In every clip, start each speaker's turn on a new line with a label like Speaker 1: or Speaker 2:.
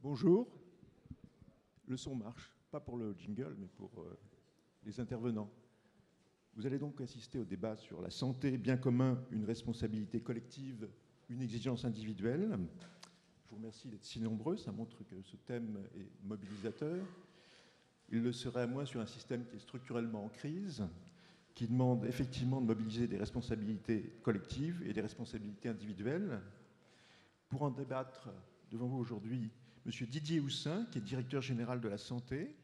Speaker 1: Bonjour. Le son marche, pas pour le jingle, mais pour les intervenants. Vous allez donc assister au débat sur la santé, bien commun, une responsabilité collective, une exigence individuelle. Je vous remercie d'être si nombreux, ça montre que ce thème est mobilisateur. Il le serait à moins sur un système qui est structurellement en crise, qui demande effectivement de mobiliser des responsabilités collectives et des responsabilités individuelles. Pour en débattre devant vous aujourd'hui, M. Didier Houssin, qui est directeur général de la santé,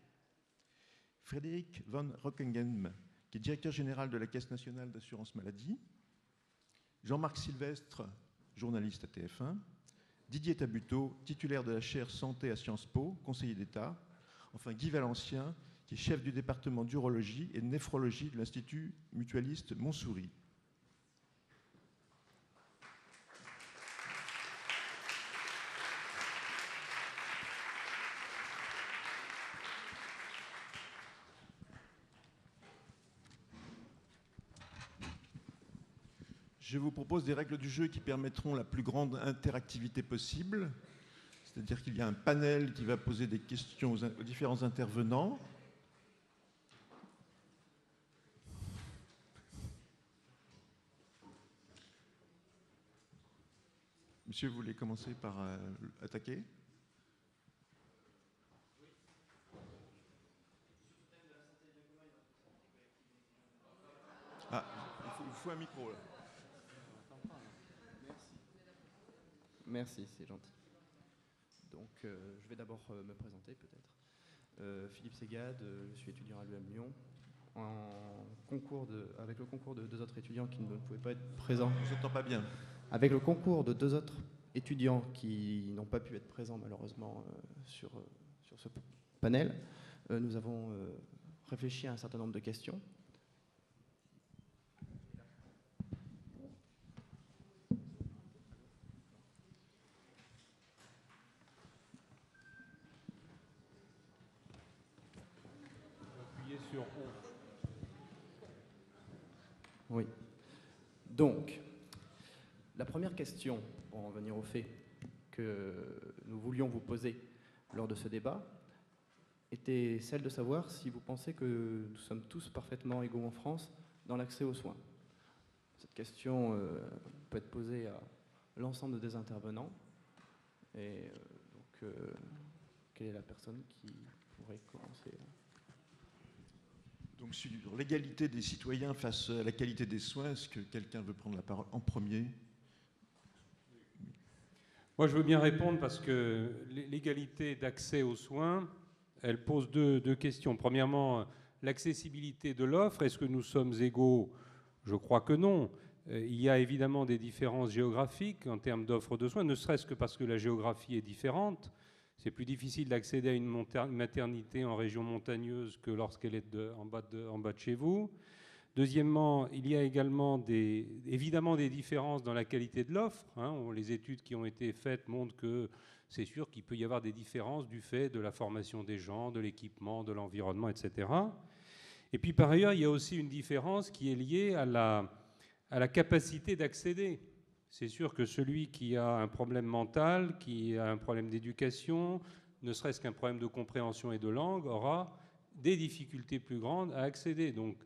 Speaker 1: Frédéric von Rockingen, qui est directeur général de la Caisse nationale d'assurance maladie, Jean-Marc Sylvestre, journaliste à TF1, Didier Tabuteau, titulaire de la chaire santé à Sciences Po, conseiller d'État, enfin Guy Valencien, qui est chef du département d'urologie et de néphrologie de l'Institut mutualiste Montsouris. Je vous propose des règles du jeu qui permettront la plus grande interactivité possible. C'est-à-dire qu'il y a un panel qui va poser des questions aux différents intervenants. Monsieur, vous voulez commencer par attaquer ? Ah, il faut un micro là.
Speaker 2: Merci, c'est gentil. Donc, je vais d'abord me présenter peut-être. Philippe Ségade, je suis étudiant à l'UM Lyon. Avec le concours de deux autres étudiants qui ne pouvaient pas être présents.
Speaker 1: Je ne vous entends pas bien.
Speaker 2: Avec le concours de deux autres étudiants qui n'ont pas pu être présents malheureusement sur ce panel, nous avons réfléchi à un certain nombre de questions.
Speaker 3: Sur
Speaker 2: Oui. Donc, la première question, pour en venir au fait, que nous voulions vous poser lors de ce débat, était celle de savoir si vous pensez que nous sommes tous parfaitement égaux en France dans l'accès aux soins. Cette question peut être posée à l'ensemble des intervenants. Et donc, quelle est la personne qui pourrait commencer ?
Speaker 1: Donc sur l'égalité des citoyens face à la qualité des soins, est-ce que quelqu'un veut prendre la parole en premier ?
Speaker 3: Moi, je veux bien répondre parce que l'égalité d'accès aux soins, elle pose deux questions. Premièrement, l'accessibilité de l'offre. Est-ce que nous sommes égaux ? Je crois que non. Il y a évidemment des différences géographiques en termes d'offres de soins, ne serait-ce que parce que la géographie est différente. C'est plus difficile d'accéder à une maternité en région montagneuse que lorsqu'elle est en bas de chez vous. Deuxièmement, il y a également évidemment des différences dans la qualité de l'offre. Les études qui ont été faites montrent que c'est sûr qu'il peut y avoir des différences du fait de la formation des gens, de l'équipement, de l'environnement, etc. Et puis par ailleurs, il y a aussi une différence qui est liée à la capacité d'accéder. C'est sûr que celui qui a un problème mental, qui a un problème d'éducation, ne serait-ce qu'un problème de compréhension et de langue, aura des difficultés plus grandes à accéder. Donc,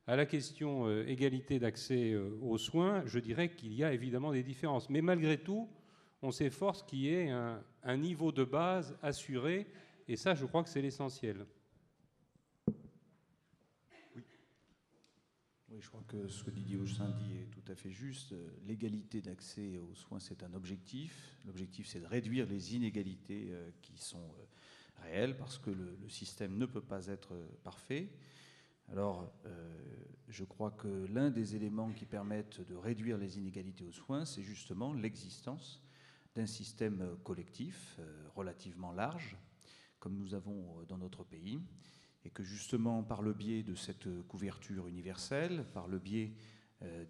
Speaker 3: à la question égalité d'accès aux soins, je dirais qu'il y a évidemment des différences. Mais malgré tout, on s'efforce qu'il y ait un niveau de base assuré, et ça, je crois que c'est l'essentiel.
Speaker 4: Oui, je crois que ce que Didier Houssin dit est tout à fait juste. L'égalité d'accès aux soins, c'est un objectif. L'objectif, c'est de réduire les inégalités qui sont réelles, parce que le système ne peut pas être parfait. Alors, je crois que l'un des éléments qui permettent de réduire les inégalités aux soins, c'est justement l'existence d'un système collectif relativement large, comme nous avons dans notre pays, et que justement, par le biais de cette couverture universelle, par le biais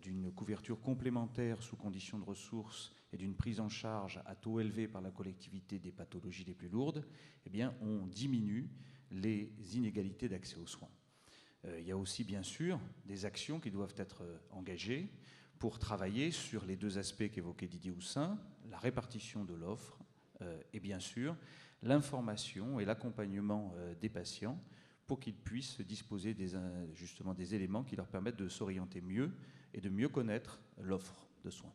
Speaker 4: d'une couverture complémentaire sous conditions de ressources et d'une prise en charge à taux élevé par la collectivité des pathologies les plus lourdes, eh bien, on diminue les inégalités d'accès aux soins. Il y a aussi, bien sûr, des actions qui doivent être engagées pour travailler sur les deux aspects qu'évoquait Didier Houssin, la répartition de l'offre et bien sûr l'information et l'accompagnement des patients pour qu'ils puissent disposer justement des éléments qui leur permettent de s'orienter mieux et de mieux connaître l'offre de soins.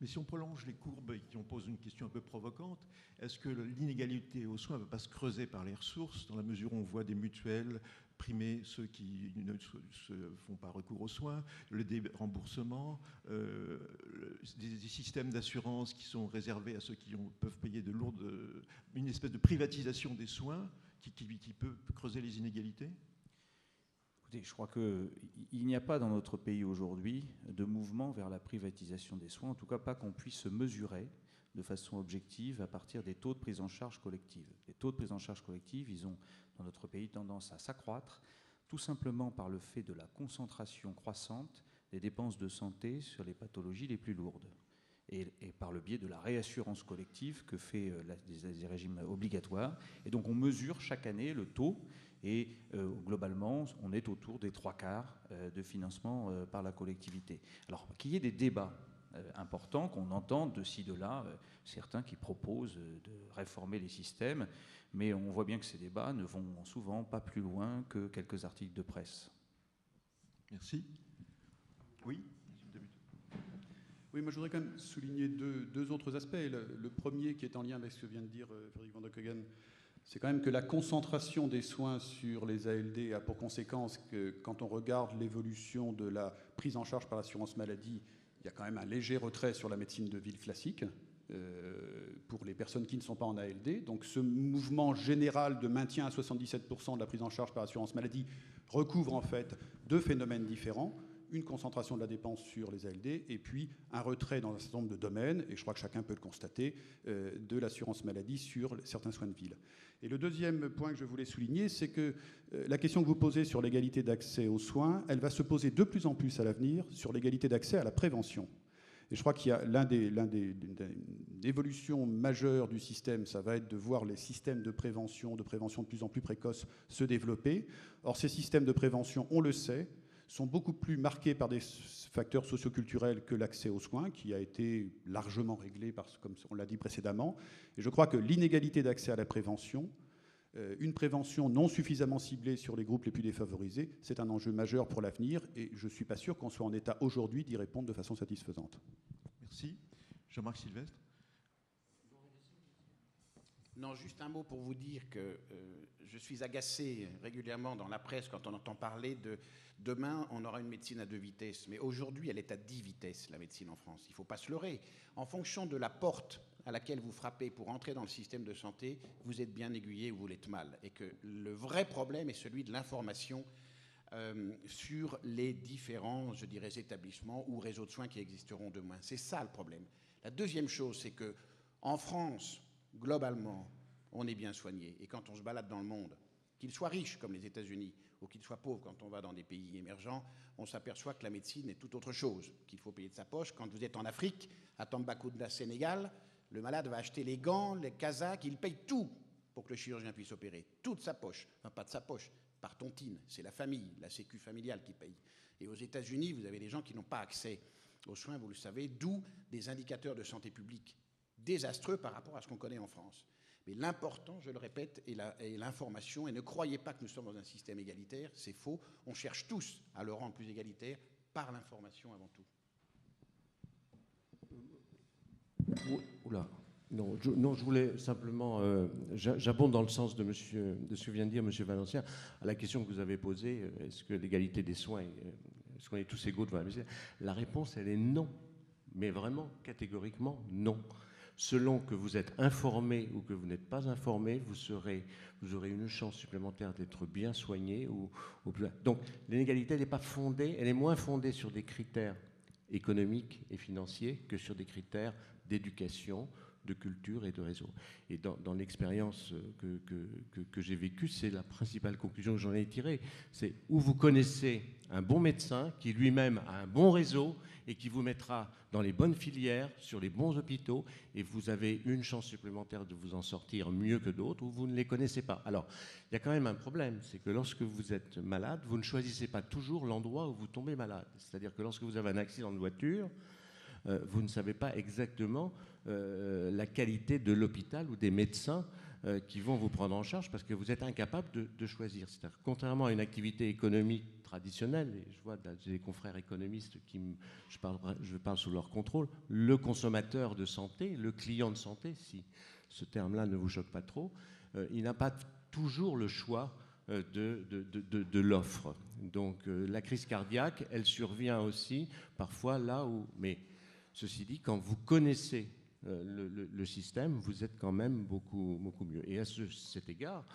Speaker 1: Mais si on prolonge les courbes et qu'on pose une question un peu provocante, est-ce que l'inégalité aux soins ne va pas se creuser par les ressources, dans la mesure où on voit des mutuelles primer ceux qui ne se font pas recours aux soins, le déremboursement, des systèmes d'assurance qui sont réservés à ceux qui peuvent payer de lourdes... une espèce de privatisation des soins qui peut creuser les inégalités ?
Speaker 4: Écoutez, je crois qu'il n'y a pas dans notre pays aujourd'hui de mouvement vers la privatisation des soins, en tout cas pas qu'on puisse se mesurer de façon objective à partir des taux de prise en charge collective. Les taux de prise en charge collective, ils ont dans notre pays tendance à s'accroître, tout simplement par le fait de la concentration croissante des dépenses de santé sur les pathologies les plus lourdes. Et par le biais de la réassurance collective que fait des régimes obligatoires. Et donc on mesure chaque année le taux et globalement on est autour des 3/4 de financement par la collectivité. Alors qu'il y ait des débats importants, qu'on entende de ci, de là, certains qui proposent de réformer les systèmes, mais on voit bien que ces débats ne vont souvent pas plus loin que quelques articles de presse.
Speaker 1: Merci. Oui ?
Speaker 5: Oui, moi je voudrais quand même souligner deux autres aspects. Le premier qui est en lien avec ce que vient de dire Frédéric Vanderkeggen, c'est quand même que la concentration des soins sur les ALD a pour conséquence que quand on regarde l'évolution de la prise en charge par l'assurance maladie, il y a quand même un léger retrait sur la médecine de ville classique pour les personnes qui ne sont pas en ALD. Donc ce mouvement général de maintien à 77% de la prise en charge par l'assurance maladie recouvre en fait deux phénomènes différents. Une concentration de la dépense sur les ALD et puis un retrait dans un certain nombre de domaines, et je crois que chacun peut le constater, de l'assurance maladie sur certains soins de ville. Et le deuxième point que je voulais souligner, c'est que la question que vous posez sur l'égalité d'accès aux soins, elle va se poser de plus en plus à l'avenir sur l'égalité d'accès à la prévention. Et je crois qu'il y a l'une des évolutions majeures du système, ça va être de voir les systèmes de prévention de plus en plus précoce se développer. Or, ces systèmes de prévention, on le sait, sont beaucoup plus marqués par des facteurs socioculturels que l'accès aux soins, qui a été largement réglé, comme on l'a dit précédemment. Et je crois que l'inégalité d'accès à la prévention, une prévention non suffisamment ciblée sur les groupes les plus défavorisés, c'est un enjeu majeur pour l'avenir, et je ne suis pas sûr qu'on soit en état aujourd'hui d'y répondre de façon satisfaisante.
Speaker 1: Merci. Jean-Marc Sylvestre.
Speaker 6: Non, juste un mot pour vous dire que je suis agacé régulièrement dans la presse quand on entend parler de demain, on aura une médecine à 2 vitesses. Mais aujourd'hui, elle est à 10 vitesses, la médecine en France. Il ne faut pas se leurrer. En fonction de la porte à laquelle vous frappez pour entrer dans le système de santé, vous êtes bien aiguillé ou vous l'êtes mal. Et que le vrai problème est celui de l'information sur les différents, je dirais, établissements ou réseaux de soins qui existeront demain. C'est ça le problème. La deuxième chose, c'est qu'en France, globalement, on est bien soigné. Et quand on se balade dans le monde, qu'il soit riche comme les États-Unis ou qu'il soit pauvre quand on va dans des pays émergents, on s'aperçoit que la médecine est tout autre chose, qu'il faut payer de sa poche. Quand vous êtes en Afrique, à Tambacounda, Sénégal, le malade va acheter les gants, les casaques, il paye tout pour que le chirurgien puisse opérer. Tout de sa poche. Enfin, pas de sa poche, par tontine. C'est la famille, la sécu familiale qui paye. Et aux États-Unis, vous avez des gens qui n'ont pas accès aux soins, vous le savez, d'où des indicateurs de santé publique désastreux par rapport à ce qu'on connaît en France. Mais l'important, je le répète, est l'information. Et ne croyez pas que nous sommes dans un système égalitaire, c'est faux. On cherche tous à le rendre plus égalitaire par l'information avant tout.
Speaker 7: Oula. Non, je voulais simplement, j'abonde dans le sens de ce que vient de dire M. Valencien, à la question que vous avez posée, est-ce que l'égalité des soins, est-ce qu'on est tous égaux devant la médecine ? La réponse, elle est non, mais vraiment catégoriquement non. Selon que vous êtes informé ou que vous n'êtes pas informé, vous aurez une chance supplémentaire d'être bien soigné. Donc l'inégalité, elle n'est pas fondée, elle est moins fondée sur des critères économiques et financiers que sur des critères d'éducation, de culture et de réseau. Et dans l'expérience que j'ai vécue, c'est la principale conclusion que j'en ai tirée. C'est où vous connaissez un bon médecin qui lui-même a un bon réseau et qui vous mettra dans les bonnes filières, sur les bons hôpitaux, et vous avez une chance supplémentaire de vous en sortir mieux que d'autres, ou vous ne les connaissez pas. Alors, il y a quand même un problème, c'est que lorsque vous êtes malade, vous ne choisissez pas toujours l'endroit où vous tombez malade. C'est-à-dire que lorsque vous avez un accident de voiture, vous ne savez pas exactement la qualité de l'hôpital ou des médecins qui vont vous prendre en charge parce que vous êtes incapable de choisir. C'est-à-dire, contrairement à une activité économique traditionnelle, et je vois des confrères économistes je parle sous leur contrôle, le consommateur de santé, le client de santé, si ce terme-là ne vous choque pas trop, il n'a pas toujours le choix de l'offre. Donc la crise cardiaque, elle survient aussi parfois là où... Mais ceci dit, quand vous connaissez le système, vous êtes quand même beaucoup mieux. Et à cet égard,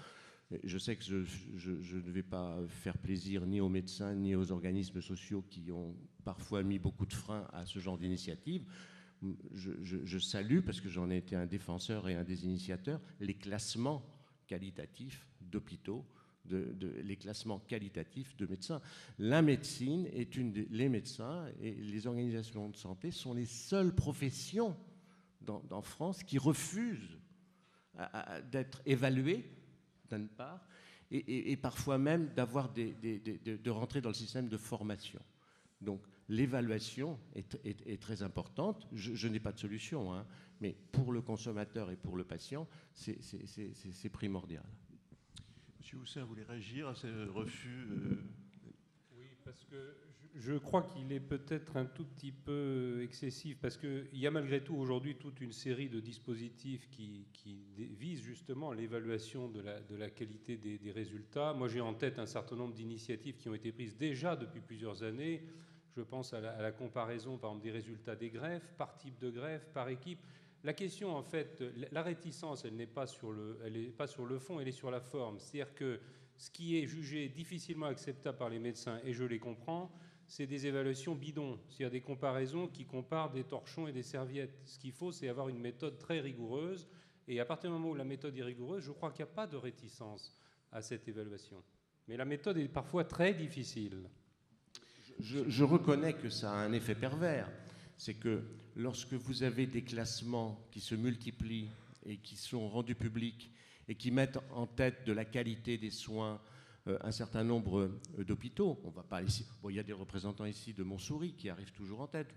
Speaker 7: je sais que je ne vais pas faire plaisir ni aux médecins ni aux organismes sociaux qui ont parfois mis beaucoup de freins à ce genre d'initiative. Je salue, parce que j'en ai été un défenseur et un des initiateurs, les classements qualitatifs d'hôpitaux, les classements qualitatifs de médecins. La médecine est les médecins et les organisations de santé sont les seules professions en France qui refusent d'être évaluées, d'une part, et parfois même de rentrer dans le système de formation. Donc l'évaluation est très importante. Je n'ai pas de solution, hein, mais pour le consommateur et pour le patient, c'est primordial.
Speaker 1: Monsieur Houssin voulait réagir à ce refus
Speaker 3: Oui, parce que je crois qu'il est peut-être un tout petit peu excessif, parce qu'il y a malgré tout aujourd'hui toute une série de dispositifs qui visent justement l'évaluation de la qualité des résultats. Moi, j'ai en tête un certain nombre d'initiatives qui ont été prises déjà depuis plusieurs années. Je pense à la comparaison, par exemple, des résultats des greffes, par type de greffe, par équipe. La question, en fait, la réticence, elle n'est pas sur le fond, elle est sur la forme. C'est-à-dire que ce qui est jugé difficilement acceptable par les médecins, et je les comprends, c'est des évaluations bidons, c'est-à-dire des comparaisons qui comparent des torchons et des serviettes. Ce qu'il faut, c'est avoir une méthode très rigoureuse, et à partir du moment où la méthode est rigoureuse, je crois qu'il n'y a pas de réticence à cette évaluation. Mais la méthode est parfois très difficile.
Speaker 7: Je reconnais que ça a un effet pervers. C'est que lorsque vous avez des classements qui se multiplient et qui sont rendus publics et qui mettent en tête de la qualité des soins un certain nombre d'hôpitaux, on va pas ici. Bon, il y a des représentants ici de Montsouris qui arrivent toujours en tête.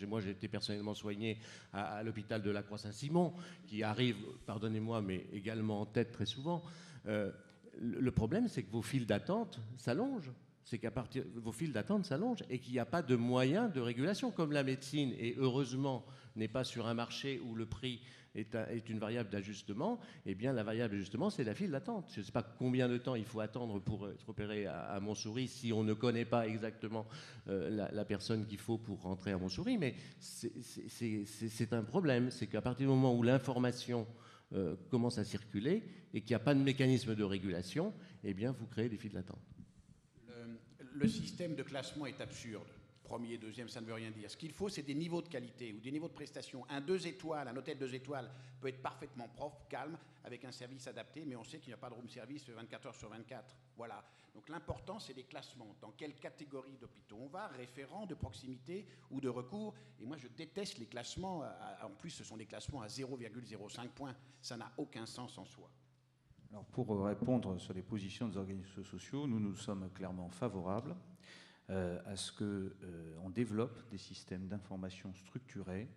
Speaker 7: Moi, j'ai été personnellement soigné à l'hôpital de la Croix-Saint-Simon, qui arrive, pardonnez-moi, mais également en tête très souvent. Le problème, c'est que vos files d'attente s'allongent. C'est qu'à partir vos files d'attente s'allongent et qu'il n'y a pas de moyens de régulation, comme la médecine, et heureusement n'est pas sur un marché où le prix est une variable d'ajustement. Eh bien, la variable d'ajustement, c'est la file d'attente. Je ne sais pas combien de temps il faut attendre pour être opéré à Montsouris si on ne connaît pas exactement la personne qu'il faut pour rentrer à Montsouris, mais c'est un problème. C'est qu'à partir du moment où l'information commence à circuler et qu'il n'y a pas de mécanisme de régulation, eh bien, vous créez des files d'attente.
Speaker 6: Le système de classement est absurde. Premier, deuxième, ça ne veut rien dire. Ce qu'il faut, c'est des niveaux de qualité ou des niveaux de prestation. Un 2 étoiles, un hôtel 2 étoiles peut être parfaitement propre, calme, avec un service adapté, mais on sait qu'il n'y a pas de room service 24 heures sur 24. Voilà. Donc l'important, c'est les classements. Dans quelle catégorie d'hôpitaux on va, référent, de proximité ou de recours. Et moi, je déteste les classements. En plus, ce sont des classements à 0,05 points. Ça n'a aucun sens en soi.
Speaker 4: Alors pour répondre sur les positions des organismes sociaux, nous sommes clairement favorables à ce qu'on développe des systèmes d'information structurés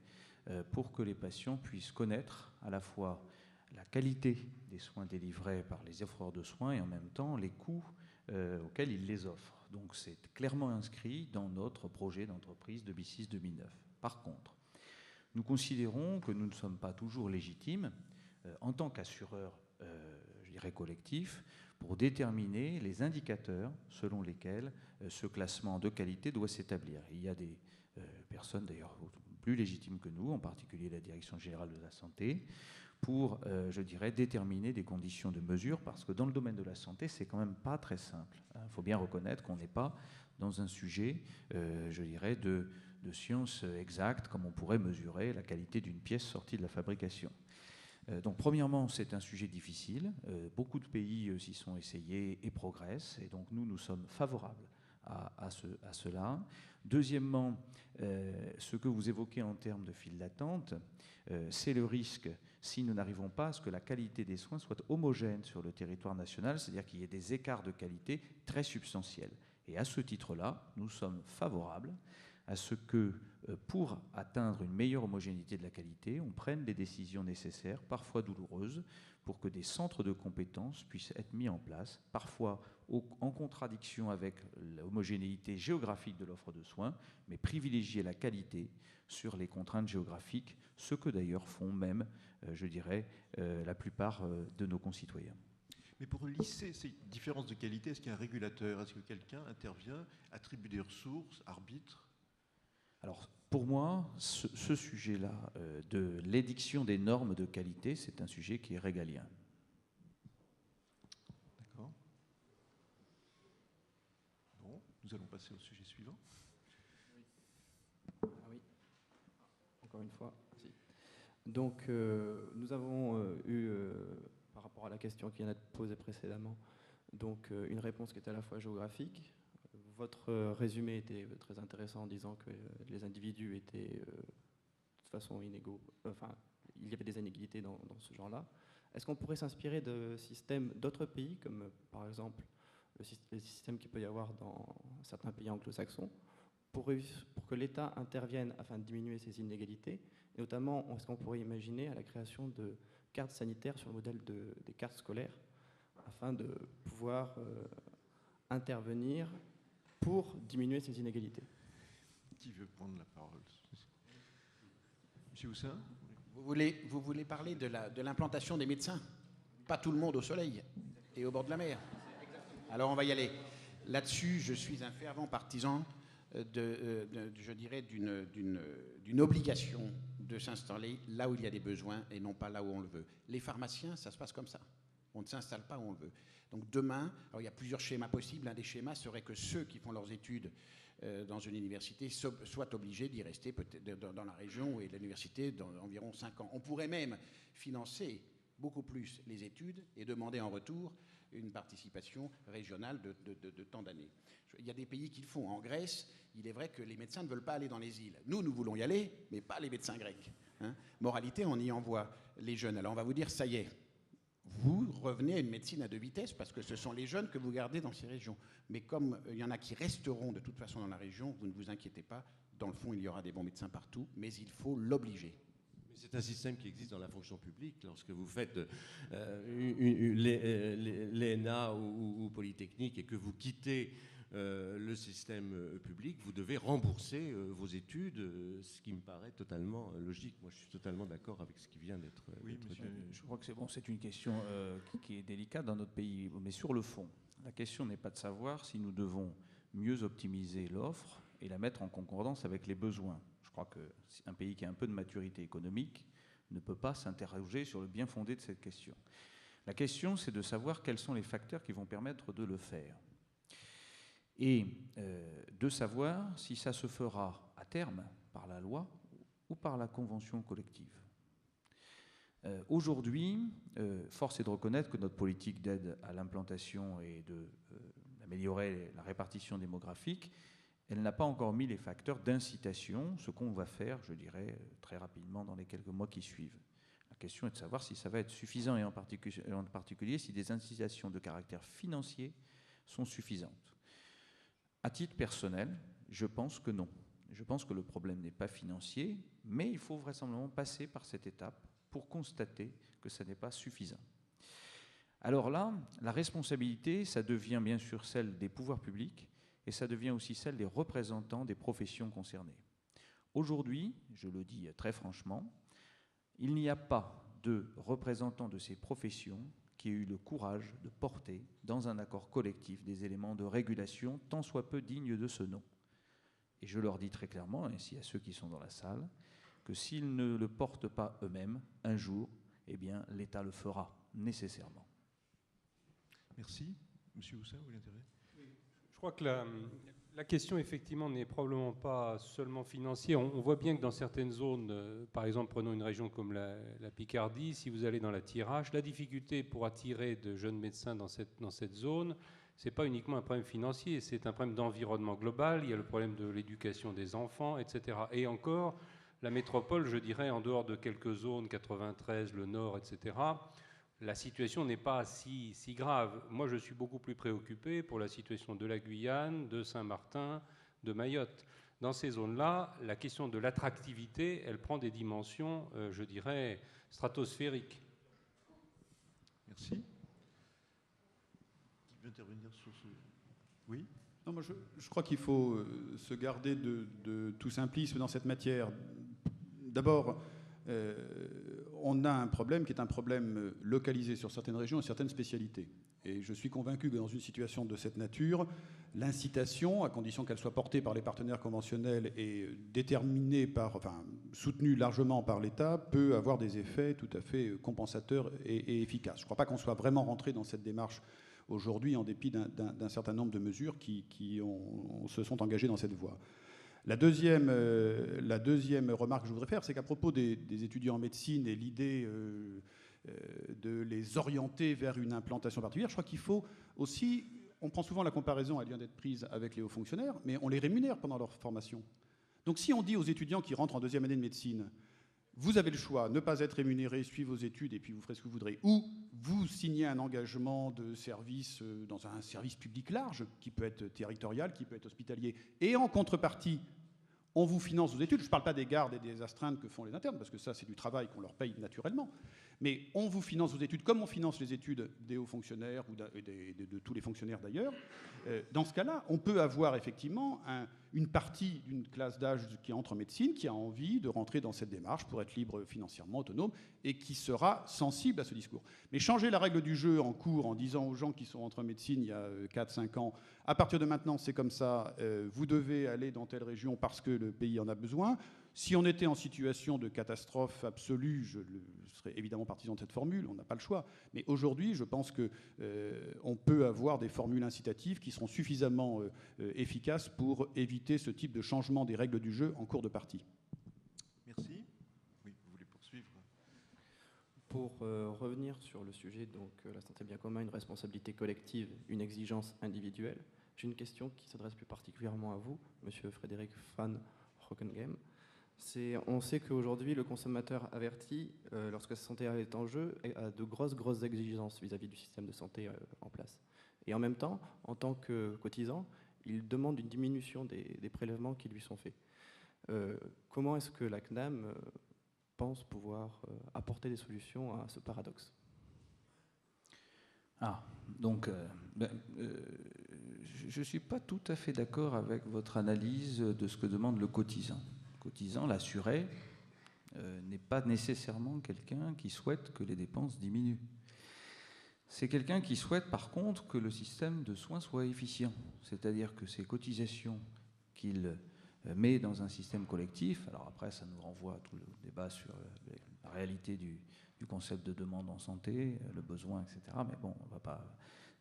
Speaker 4: pour que les patients puissent connaître à la fois la qualité des soins délivrés par les offreurs de soins et en même temps les coûts auxquels ils les offrent. Donc c'est clairement inscrit dans notre projet d'entreprise de BICIS 2009. Par contre, nous considérons que nous ne sommes pas toujours légitimes en tant qu'assureurs collectif pour déterminer les indicateurs selon lesquels ce classement de qualité doit s'établir. Il y a des personnes d'ailleurs plus légitimes que nous, en particulier la Direction générale de la santé, pour, déterminer des conditions de mesure, parce que dans le domaine de la santé, c'est quand même pas très simple. Il faut bien reconnaître qu'on n'est pas dans un sujet, de science exacte, comme on pourrait mesurer la qualité d'une pièce sortie de la fabrication. Donc premièrement, c'est un sujet difficile. Beaucoup de pays s'y sont essayés et progressent. Et donc nous sommes favorables à cela. Deuxièmement, ce que vous évoquez en termes de file d'attente, c'est le risque, si nous n'arrivons pas à ce que la qualité des soins soit homogène sur le territoire national, c'est-à-dire qu'il y ait des écarts de qualité très substantiels. Et à ce titre-là, nous sommes favorables à ce que pour atteindre une meilleure homogénéité de la qualité, on prenne les décisions nécessaires, parfois douloureuses, pour que des centres de compétences puissent être mis en place, parfois en contradiction avec l'homogénéité géographique de l'offre de soins, mais privilégier la qualité sur les contraintes géographiques, ce que d'ailleurs font même, je dirais, la plupart de nos concitoyens.
Speaker 1: Mais pour lisser ces différences de qualité, est-ce qu'il y a un régulateur? Est-ce que quelqu'un intervient, attribue des ressources, arbitre?
Speaker 4: Alors, pour moi, ce sujet-là de l'édiction des normes de qualité, c'est un sujet qui est régalien.
Speaker 1: D'accord. Bon, nous allons passer au sujet suivant.
Speaker 2: Ah oui. Encore une fois. Si. Donc, nous avons eu, par rapport à la question qui vient d'être posée précédemment, donc une réponse qui est à la fois géographique. Votre résumé était très intéressant en disant que les individus étaient de toute façon inégaux. Enfin, il y avait des inégalités dans ce genre-là. Est-ce qu'on pourrait s'inspirer de systèmes d'autres pays, comme par exemple le système qu'il peut y avoir dans certains pays anglo-saxons, pour que l'État intervienne afin de diminuer ces inégalités? Et notamment, est-ce qu'on pourrait imaginer à la création de cartes sanitaires sur le modèle des cartes scolaires, afin de pouvoir intervenir pour diminuer ces inégalités?
Speaker 1: Qui veut prendre la parole? Monsieur Houssin?
Speaker 6: Vous voulez parler de l'implantation des médecins? Pas tout le monde au soleil et au bord de la mer. Alors on va y aller. Là-dessus, je suis un fervent partisan je dirais, d'une obligation de s'installer là où il y a des besoins et non pas là où on le veut. Les pharmaciens, ça se passe comme ça. On ne s'installe pas où on le veut. Donc demain, alors il y a plusieurs schémas possibles. Un des schémas serait que ceux qui font leurs études dans une université soient obligés d'y rester peut-être dans la région et l'université dans environ 5 ans. On pourrait même financer beaucoup plus les études et demander en retour une participation régionale de tant d'années. Il y a des pays qui le font. En Grèce, il est vrai que les médecins ne veulent pas aller dans les îles. Nous voulons y aller, mais pas les médecins grecs. Hein. Moralité, on y envoie les jeunes. Alors on va vous dire, ça y est, vous revenez à une médecine à 2 vitesses parce que ce sont les jeunes que vous gardez dans ces régions. Mais comme il y en a qui resteront de toute façon dans la région, vous ne vous inquiétez pas. Dans le fond, il y aura des bons médecins partout, mais il faut l'obliger.
Speaker 7: C'est un système qui existe dans la fonction publique. Lorsque vous faites l'ENA ou Polytechnique et que vous quittez le système public, vous devez rembourser vos études, ce qui me paraît totalement logique. Moi, je suis totalement d'accord avec ce qui vient d'être dit.
Speaker 4: Je crois que c'est une question qui est délicate dans notre pays. Mais sur le fond, la question n'est pas de savoir si nous devons mieux optimiser l'offre et la mettre en concordance avec les besoins. Je crois qu'un pays qui a un peu de maturité économique ne peut pas s'interroger sur le bien fondé de cette question. La question, c'est de savoir quels sont les facteurs qui vont permettre de le faire. Et de savoir si ça se fera à terme par la loi ou par la convention collective. Aujourd'hui, force est de reconnaître que notre politique d'aide à l'implantation et d'améliorer la répartition démographique, elle n'a pas encore mis les facteurs d'incitation, ce qu'on va faire, je dirais, très rapidement dans les quelques mois qui suivent. La question est de savoir si ça va être suffisant et en particulier si des incitations de caractère financier sont suffisantes. À titre personnel, je pense que non. Je pense que le problème n'est pas financier, mais il faut vraisemblablement passer par cette étape pour constater que ça n'est pas suffisant. Alors là, la responsabilité, ça devient bien sûr celle des pouvoirs publics et ça devient aussi celle des représentants des professions concernées. Aujourd'hui, je le dis très franchement, il n'y a pas de représentants de ces professions qui aient eu le courage de porter dans un accord collectif des éléments de régulation tant soit peu dignes de ce nom. Et je leur dis très clairement, ainsi à ceux qui sont dans la salle, que s'ils ne le portent pas eux-mêmes, un jour, eh bien, l'État le fera nécessairement.
Speaker 1: Merci. Monsieur Houssin, vous voulez intervenir?
Speaker 3: Je crois que la question, effectivement, n'est probablement pas seulement financière. On voit bien que dans certaines zones, par exemple, prenons une région comme la Picardie, si vous allez dans la Thiérache, la difficulté pour attirer de jeunes médecins dans cette zone, ce n'est pas uniquement un problème financier, c'est un problème d'environnement global, il y a le problème de l'éducation des enfants, etc. Et encore, la métropole, je dirais, en dehors de quelques zones, 93, le Nord, etc., la situation n'est pas si grave. Moi, je suis beaucoup plus préoccupé pour la situation de la Guyane, de Saint-Martin, de Mayotte. dans ces zones-là, la question de l'attractivité, elle prend des dimensions, je dirais, stratosphériques.
Speaker 1: Merci. Qui veut intervenir sur ce... Oui.
Speaker 5: Non, moi je crois qu'il faut se garder de tout simplisme dans cette matière. D'abord, on a un problème qui est un problème localisé sur certaines régions et certaines spécialités. Et je suis convaincu que dans une situation de cette nature, l'incitation, à condition qu'elle soit portée par les partenaires conventionnels et déterminée soutenue largement par l'État, peut avoir des effets tout à fait compensateurs et efficaces. Je ne crois pas qu'on soit vraiment rentré dans cette démarche aujourd'hui, en dépit d'un certain nombre de mesures qui se sont engagées dans cette voie. La deuxième remarque que je voudrais faire, c'est qu'à propos des étudiants en médecine et l'idée de les orienter vers une implantation particulière, je crois qu'il faut aussi... On prend souvent la comparaison, elle vient d'être prise avec les hauts fonctionnaires, mais on les rémunère pendant leur formation. Donc si on dit aux étudiants qui rentrent en deuxième année de médecine, vous avez le choix, ne pas être rémunéré, suivre vos études et puis vous ferez ce que vous voudrez, ou vous signez un engagement de service dans un service public large, qui peut être territorial, qui peut être hospitalier, et en contrepartie, on vous finance vos études. Je ne parle pas des gardes et des astreintes que font les internes, parce que ça, c'est du travail qu'on leur paye naturellement. Mais on vous finance vos études comme on finance les études des hauts fonctionnaires ou de tous les fonctionnaires d'ailleurs. Dans ce cas-là, on peut avoir effectivement une partie d'une classe d'âge qui entre en médecine, qui a envie de rentrer dans cette démarche pour être libre financièrement, autonome, et qui sera sensible à ce discours. Mais changer la règle du jeu en cours en disant aux gens qui sont entrés en médecine il y a 4-5 ans, à partir de maintenant, c'est comme ça, vous devez aller dans telle région parce que le pays en a besoin. Si on était en situation de catastrophe absolue, je serais évidemment partisan de cette formule, on n'a pas le choix. Mais aujourd'hui, je pense qu'on peut avoir des formules incitatives qui seront suffisamment efficaces pour éviter ce type de changement des règles du jeu en cours de partie.
Speaker 1: Merci. Oui, vous voulez poursuivre?
Speaker 2: Pour revenir sur le sujet, donc la santé bien commun, une responsabilité collective, une exigence individuelle, j'ai une question qui s'adresse plus particulièrement à vous, Monsieur Frédéric Van Rockenghem. On sait qu'aujourd'hui, le consommateur averti, lorsque sa santé est en jeu, a de grosses exigences vis-à-vis du système de santé en place. Et en même temps, en tant que cotisant, il demande une diminution des prélèvements qui lui sont faits. Comment est-ce que la CNAM pense pouvoir apporter des solutions à ce paradoxe?
Speaker 4: Je ne suis pas tout à fait d'accord avec votre analyse de ce que demande le cotisant. Le cotisant, l'assuré, n'est pas nécessairement quelqu'un qui souhaite que les dépenses diminuent. C'est quelqu'un qui souhaite par contre que le système de soins soit efficient, c'est-à-dire que ces cotisations qu'il met dans un système collectif, alors après ça nous renvoie à tout le débat sur la réalité du concept de demande en santé, le besoin, etc. Mais bon, on ne va pas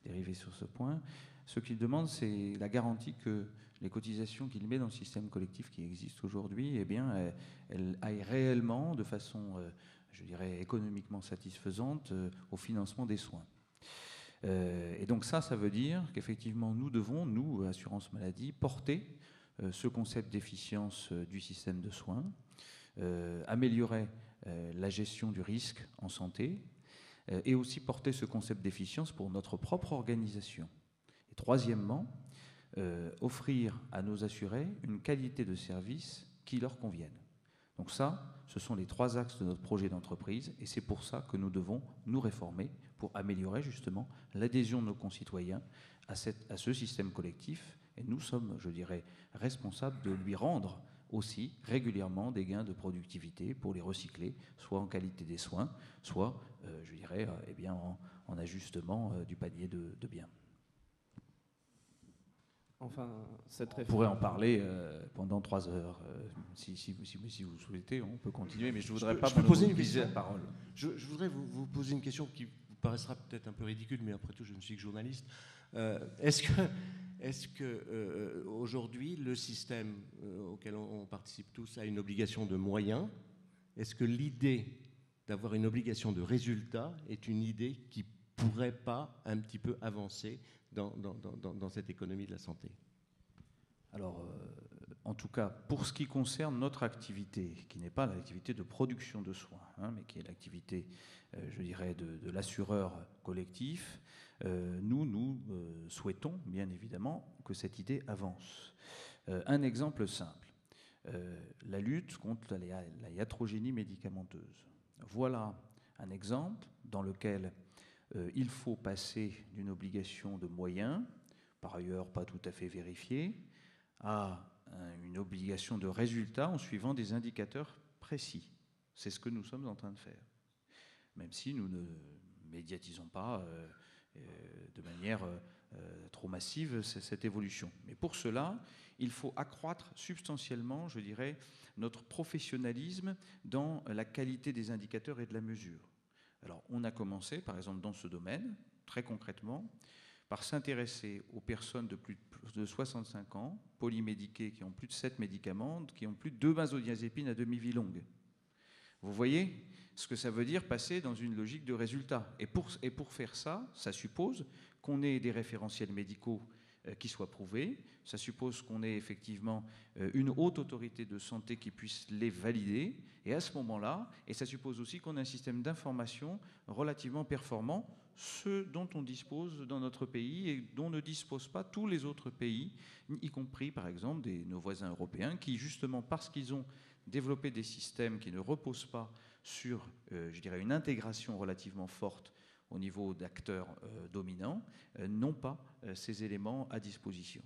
Speaker 4: dériver sur ce point. Ce qu'il demande, c'est la garantie que les cotisations qu'il met dans le système collectif qui existe aujourd'hui, eh bien, elles aillent réellement, de façon, je dirais, économiquement satisfaisante, au financement des soins. Et donc ça veut dire qu'effectivement, nous devons, nous, assurance maladie, porter ce concept d'efficience du système de soins, améliorer la gestion du risque en santé, et aussi porter ce concept d'efficience pour notre propre organisation. Et troisièmement, offrir à nos assurés une qualité de service qui leur convienne. Donc ça, ce sont les 3 axes de notre projet d'entreprise, et c'est pour ça que nous devons nous réformer, pour améliorer justement l'adhésion de nos concitoyens à ce système collectif. Et nous sommes, je dirais, responsables de lui rendre aussi régulièrement des gains de productivité pour les recycler, soit en qualité des soins, soit, je dirais, eh bien, en ajustement du panier de biens.
Speaker 2: Enfin,
Speaker 4: on pourrait en parler pendant 3 heures. Si vous souhaitez, on peut continuer, mais je ne voudrais pas
Speaker 7: poser une
Speaker 4: question.
Speaker 7: La parole. Je voudrais vous poser une question qui vous paraîtra peut-être un peu ridicule, mais après tout, je ne suis que journaliste. Est-ce que aujourd'hui, le système auquel on participe tous a une obligation de moyens? Est-ce que l'idée d'avoir une obligation de résultat est une idée qui pourrait pas un petit peu avancer dans cette économie de la santé?
Speaker 4: Alors, en tout cas, pour ce qui concerne notre activité, qui n'est pas l'activité de production de soins, mais qui est l'activité, je dirais, de l'assureur collectif, nous souhaitons, bien évidemment, que cette idée avance. Un exemple simple. la lutte contre la iatrogénie médicamenteuse. Voilà un exemple dans lequel il faut passer d'une obligation de moyens, par ailleurs pas tout à fait vérifiée, à une obligation de résultat en suivant des indicateurs précis. C'est ce que nous sommes en train de faire, même si nous ne médiatisons pas de manière trop massive cette évolution. Mais pour cela, il faut accroître substantiellement, je dirais, notre professionnalisme dans la qualité des indicateurs et de la mesure. Alors, on a commencé, par exemple, dans ce domaine, très concrètement, par s'intéresser aux personnes de plus de 65 ans, polymédiquées, qui ont plus de 7 médicaments, qui ont plus de 2 benzodiazépines à demi-vie longue. Vous voyez ce que ça veut dire passer dans une logique de résultat. Et pour faire ça, ça suppose qu'on ait des référentiels médicaux qui soient prouvés, ça suppose qu'on ait effectivement une haute autorité de santé qui puisse les valider, et à ce moment-là, et ça suppose aussi qu'on ait un système d'information relativement performant, ce dont on dispose dans notre pays et dont ne disposent pas tous les autres pays, y compris par exemple nos voisins européens, qui justement parce qu'ils ont développer des systèmes qui ne reposent pas sur, je dirais, une intégration relativement forte au niveau d'acteurs dominants, n'ont pas ces éléments à disposition.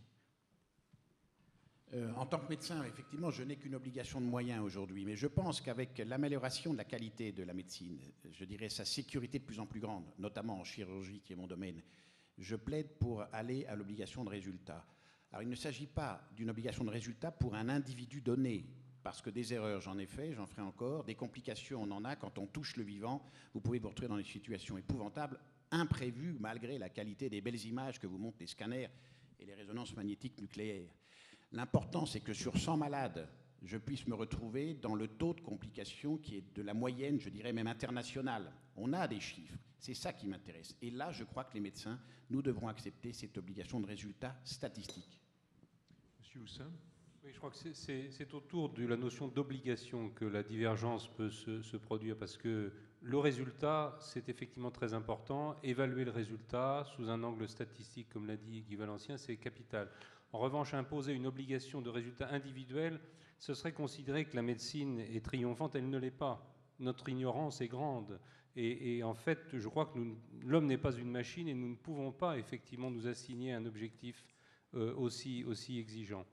Speaker 6: En tant que médecin, effectivement, je n'ai qu'une obligation de moyens aujourd'hui, mais je pense qu'avec l'amélioration de la qualité de la médecine, je dirais sa sécurité de plus en plus grande, notamment en chirurgie, qui est mon domaine, je plaide pour aller à l'obligation de résultat. Alors, il ne s'agit pas d'une obligation de résultat pour un individu donné, parce que des erreurs, j'en ai fait, j'en ferai encore, des complications, on en a. Quand on touche le vivant, vous pouvez vous retrouver dans des situations épouvantables, imprévues, malgré la qualité des belles images que vous montrent les scanners et les résonances magnétiques nucléaires. L'important, c'est que sur 100 malades, je puisse me retrouver dans le taux de complications qui est de la moyenne, je dirais même internationale. On a des chiffres, c'est ça qui m'intéresse. Et là, je crois que les médecins, nous devrons accepter cette obligation de résultat statistique.
Speaker 1: Monsieur Houssin ?
Speaker 3: Oui, je crois que c'est autour de la notion d'obligation que la divergence peut se produire, parce que le résultat, c'est effectivement très important. Évaluer le résultat sous un angle statistique, comme l'a dit Guy Valencien, c'est capital. En revanche, imposer une obligation de résultat individuel, ce serait considérer que la médecine est triomphante. Elle ne l'est pas. Notre ignorance est grande. Et en fait, je crois que l'homme n'est pas une machine et nous ne pouvons pas effectivement nous assigner un objectif aussi exigeant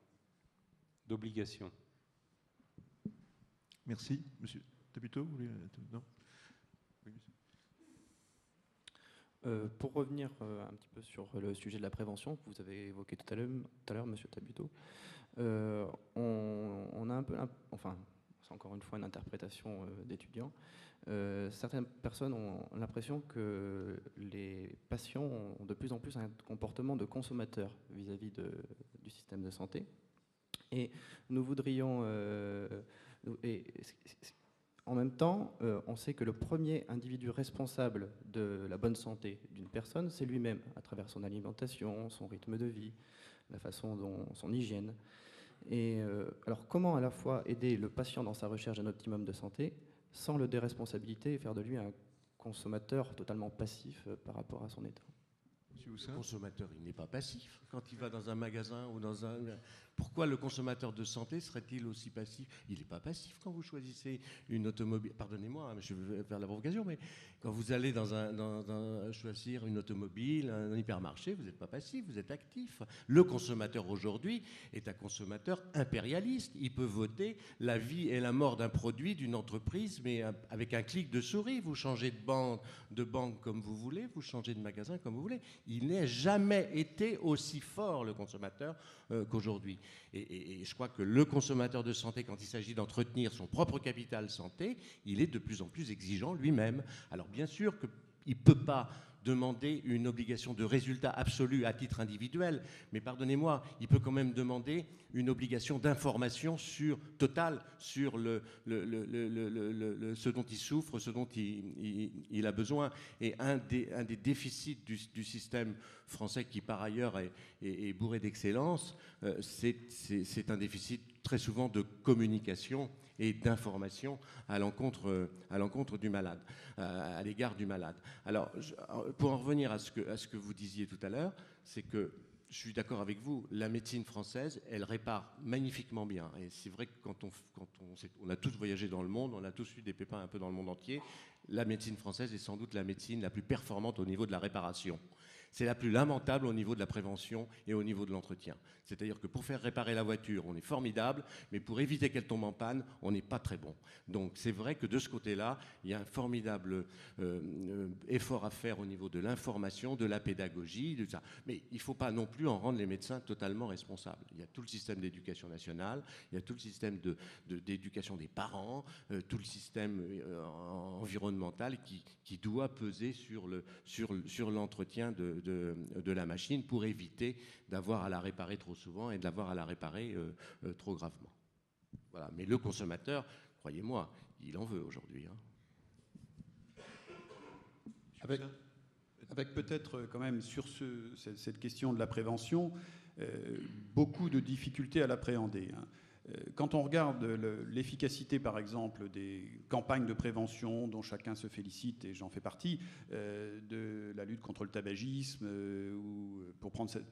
Speaker 3: d'obligation.
Speaker 1: Merci. Monsieur Tabuteau, vous voulez... Non ? Oui, monsieur.
Speaker 2: Pour revenir un petit peu sur le sujet de la prévention que vous avez évoqué tout à l'heure, monsieur Tabuteau, on a un peu... Enfin, c'est encore une fois une interprétation d'étudiants. Certaines personnes ont l'impression que les patients ont de plus en plus un comportement de consommateur vis-à-vis du système de santé. Et nous voudrions... en même temps, on sait que le premier individu responsable de la bonne santé d'une personne, c'est lui-même, à travers son alimentation, son rythme de vie, la façon dont son hygiène. Et alors, comment à la fois aider le patient dans sa recherche d'un optimum de santé, sans le déresponsabiliser et faire de lui un consommateur totalement passif par rapport à son état?
Speaker 7: Le consommateur, il n'est pas passif quand il va dans un magasin ou dans un... Pourquoi le consommateur de santé serait-il aussi passif? Il n'est pas passif quand vous choisissez une automobile. Pardonnez-moi, je vais faire la provocation, mais quand vous allez choisir une automobile, un hypermarché, vous n'êtes pas passif, vous êtes actif. Le consommateur aujourd'hui est un consommateur impérialiste. Il peut voter la vie et la mort d'un produit, d'une entreprise, mais avec un clic de souris. Vous changez de banque comme vous voulez, vous changez de magasin comme vous voulez. Il n'a jamais été aussi fort, le consommateur, qu'aujourd'hui. Et je crois que le consommateur de santé, quand il s'agit d'entretenir son propre capital santé, il est de plus en plus exigeant lui-même. Alors bien sûr qu'il ne peut pas demander une obligation de résultat absolu à titre individuel, mais pardonnez-moi, il peut quand même demander une obligation d'information totale sur ce dont il souffre, ce dont il a besoin. Et un des déficits du système français, qui par ailleurs est bourré d'excellence, c'est un déficit très souvent de communication et d'information à l'encontre du malade, à l'égard du malade. Alors, pour en revenir à ce que vous disiez tout à l'heure, c'est que Je suis d'accord avec vous. La médecine française, elle répare magnifiquement bien. Et c'est vrai que quand on a tous voyagé dans le monde, on a tous eu des pépins un peu dans le monde entier, la médecine française est sans doute la médecine la plus performante au niveau de la réparation. C'est la plus lamentable au niveau de la prévention et au niveau de l'entretien. C'est-à-dire que pour faire réparer la voiture, on est formidable, mais pour éviter qu'elle tombe en panne, on n'est pas très bon. Donc c'est vrai que de ce côté-là, il y a un formidable effort à faire au niveau de l'information, de la pédagogie, de ça. Mais il ne faut pas non plus en rendre les médecins totalement responsables. Il y a tout le système d'éducation nationale, il y a tout le système d'éducation des parents, tout le système environnemental qui doit peser sur l'entretien de la machine pour éviter d'avoir à la réparer trop souvent et d'avoir à la réparer trop gravement. Voilà. Mais le consommateur, croyez-moi, il en veut aujourd'hui.
Speaker 5: Avec peut-être quand même sur cette question de la prévention, beaucoup de difficultés à l'appréhender. Quand on regarde l'efficacité, par exemple, des campagnes de prévention dont chacun se félicite, et j'en fais partie, de la lutte contre le tabagisme,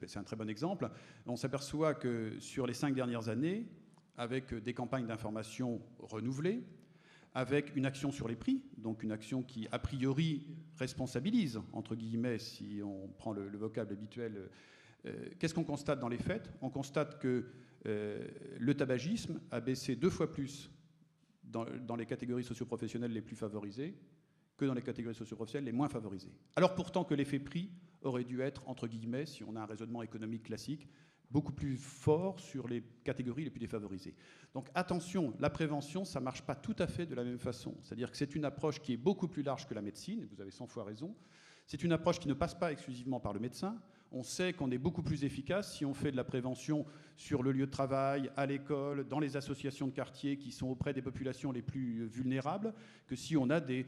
Speaker 5: c'est un très bon exemple, on s'aperçoit que sur les 5 dernières années, avec des campagnes d'information renouvelées, avec une action sur les prix, donc une action qui, a priori, responsabilise, entre guillemets, si on prend le vocable habituel, qu'est-ce qu'on constate dans les faits? On constate que le tabagisme a baissé 2 fois plus dans les catégories socioprofessionnelles les plus favorisées que dans les catégories socioprofessionnelles les moins favorisées. Alors pourtant que l'effet prix aurait dû être, entre guillemets, si on a un raisonnement économique classique, beaucoup plus fort sur les catégories les plus défavorisées. Donc attention, la prévention, ça ne marche pas tout à fait de la même façon. C'est-à-dire que c'est une approche qui est beaucoup plus large que la médecine, et vous avez 100 fois raison. C'est une approche qui ne passe pas exclusivement par le médecin. On sait qu'on est beaucoup plus efficace si on fait de la prévention sur le lieu de travail, à l'école, dans les associations de quartier qui sont auprès des populations les plus vulnérables, que si on a des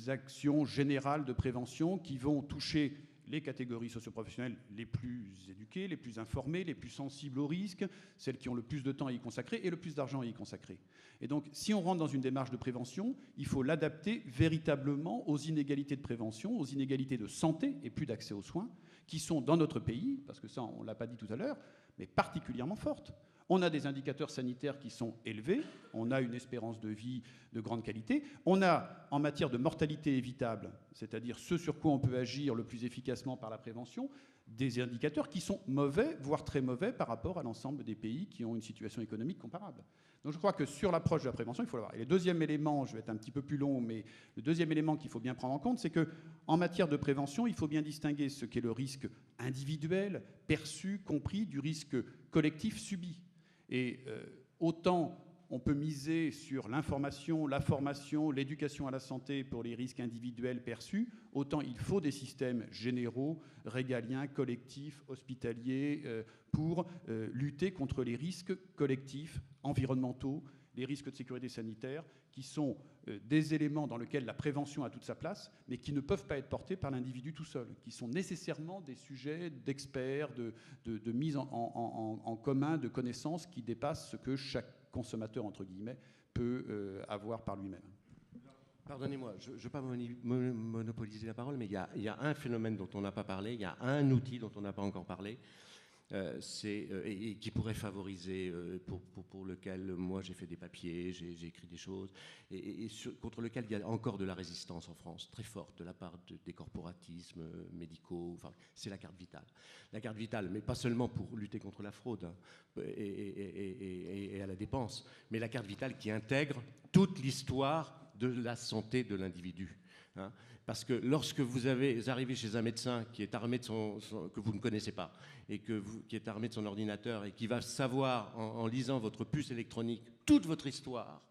Speaker 5: actions générales de prévention qui vont toucher les catégories socioprofessionnelles les plus éduquées, les plus informées, les plus sensibles aux risques, celles qui ont le plus de temps à y consacrer et le plus d'argent à y consacrer. Et donc, si on rentre dans une démarche de prévention, il faut l'adapter véritablement aux inégalités de prévention, aux inégalités de santé et plus d'accès aux soins, qui sont dans notre pays, parce que ça, on ne l'a pas dit tout à l'heure, mais particulièrement fortes. On a des indicateurs sanitaires qui sont élevés, on a une espérance de vie de grande qualité, on a, en matière de mortalité évitable, c'est-à-dire ce sur quoi on peut agir le plus efficacement par la prévention, des indicateurs qui sont mauvais, voire très mauvais, par rapport à l'ensemble des pays qui ont une situation économique comparable. Donc je crois que sur l'approche de la prévention, il faut l'avoir. Et le deuxième élément, je vais être un petit peu plus long, mais le deuxième élément qu'il faut bien prendre en compte, c'est qu'en matière de prévention, il faut bien distinguer ce qu'est le risque individuel, perçu, compris, du risque collectif subi. Et autant on peut miser sur l'information, la formation, l'éducation à la santé pour les risques individuels perçus, autant il faut des systèmes généraux, régaliens, collectifs, hospitaliers, pour lutter contre les risques collectifs, environnementaux, les risques de sécurité sanitaire, qui sont des éléments dans lesquels la prévention a toute sa place, mais qui ne peuvent pas être portés par l'individu tout seul, qui sont nécessairement des sujets d'experts, de mise en commun de connaissances qui dépassent ce que chaque consommateur, entre guillemets, peut avoir par lui-même.
Speaker 7: Pardonnez-moi, je ne veux pas monopoliser la parole, mais il y a un phénomène dont on n'a pas parlé, il y a un outil dont on n'a pas encore parlé, et qui pourrait favoriser, pour lequel moi j'ai fait des papiers, j'ai écrit des choses, contre lequel il y a encore de la résistance en France, très forte de la part des corporatismes médicaux, enfin, c'est la carte vitale. La carte vitale, mais pas seulement pour lutter contre la fraude et à la dépense, mais la carte vitale qui intègre toute l'histoire de la santé de l'individu. Hein. Parce que lorsque vous arrivez chez un médecin qui est armé de que vous ne connaissez pas, et qui est armé de son ordinateur, et qui va savoir, en lisant votre puce électronique, toute votre histoire,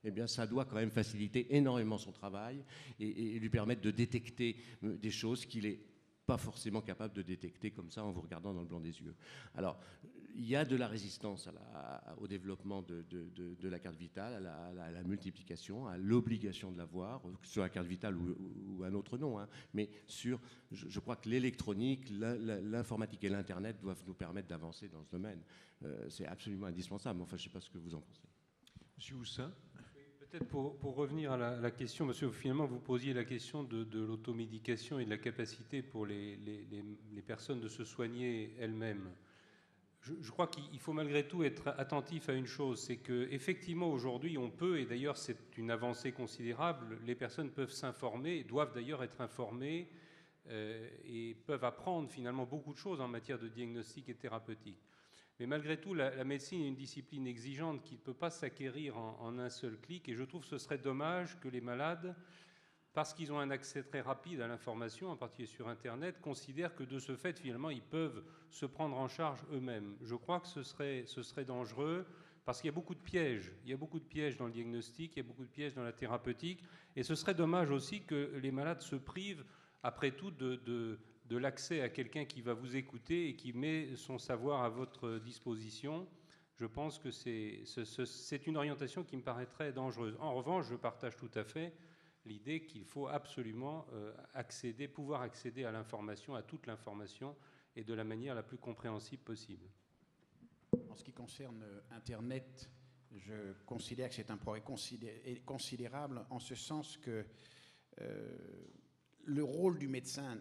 Speaker 7: eh bien, ça doit quand même faciliter énormément son travail et lui permettre de détecter des choses qu'il n'est pas forcément capable de détecter comme ça en vous regardant dans le blanc des yeux. Alors, il y a de la résistance au développement de la carte vitale, à la multiplication, à l'obligation de l'avoir, que ce soit la carte vitale ou un autre nom. Hein. Mais je crois que l'électronique, l'informatique et l'Internet doivent nous permettre d'avancer dans ce domaine. C'est absolument indispensable. Enfin, je ne sais pas ce que vous en pensez.
Speaker 1: Monsieur Houssin.
Speaker 3: Peut-être pour revenir à la question, parce que finalement vous posiez la question de l'automédication et de la capacité pour les personnes de se soigner elles-mêmes. Je crois qu'il faut malgré tout être attentif à une chose, c'est qu'effectivement aujourd'hui on peut, et d'ailleurs c'est une avancée considérable, les personnes peuvent s'informer, doivent d'ailleurs être informées et peuvent apprendre finalement beaucoup de choses en matière de diagnostic et thérapeutique. Mais malgré tout, la médecine est une discipline exigeante qui ne peut pas s'acquérir en un seul clic, et je trouve que ce serait dommage que les malades, parce qu'ils ont un accès très rapide à l'information, en particulier sur Internet, considèrent que de ce fait, finalement, ils peuvent se prendre en charge eux-mêmes. Je crois que ce serait dangereux, parce qu'il y a beaucoup de pièges. Il y a beaucoup de pièges dans le diagnostic, il y a beaucoup de pièges dans la thérapeutique, et ce serait dommage aussi que les malades se privent, après tout, de l'accès à quelqu'un qui va vous écouter et qui met son savoir à votre disposition. Je pense que c'est une orientation qui me paraîtrait dangereuse. En revanche, je partage tout à fait l'idée qu'il faut absolument pouvoir accéder à l'information, à toute l'information, et de la manière la plus compréhensible possible.
Speaker 6: En ce qui concerne Internet, je considère que c'est un progrès considérable, en ce sens que le rôle du médecin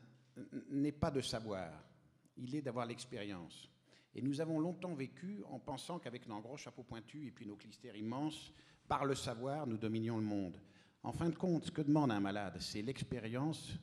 Speaker 6: n'est pas de savoir, il est d'avoir l'expérience. Et nous avons longtemps vécu en pensant qu'avec nos gros chapeaux pointus et puis nos clistères immenses, par le savoir, nous dominions le monde. En fin de compte, ce que demande un malade, c'est l'expérience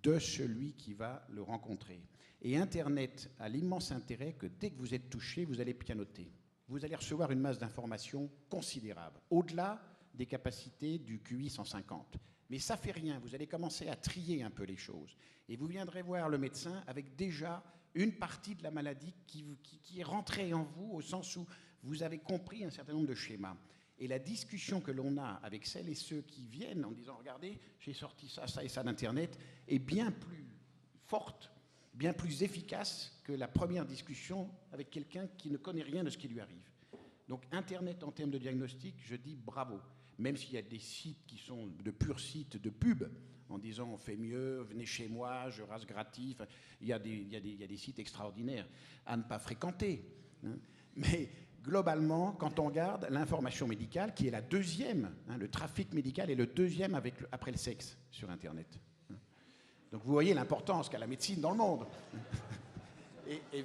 Speaker 6: de celui qui va le rencontrer. Et Internet a l'immense intérêt que dès que vous êtes touché, vous allez pianoter. Vous allez recevoir une masse d'informations considérable, au-delà des capacités du QI 150. Mais ça ne fait rien, vous allez commencer à trier un peu les choses. Et vous viendrez voir le médecin avec déjà une partie de la maladie qui est rentrée en vous, au sens où vous avez compris un certain nombre de schémas. Et la discussion que l'on a avec celles et ceux qui viennent en disant « Regardez, j'ai sorti ça, ça et ça d'Internet » est bien plus forte, bien plus efficace que la première discussion avec quelqu'un qui ne connaît rien de ce qui lui arrive. Donc Internet en termes de diagnostic, je dis bravo. Même s'il y a des sites qui sont de purs sites de pub, en disant on fait mieux, venez chez moi, je rase gratis. Enfin, il y a des sites extraordinaires à ne pas fréquenter. Hein. Mais globalement, quand on regarde l'information médicale, qui est la deuxième, le trafic médical est le deuxième après le sexe sur Internet. Donc vous voyez l'importance qu'a la médecine dans le monde. Et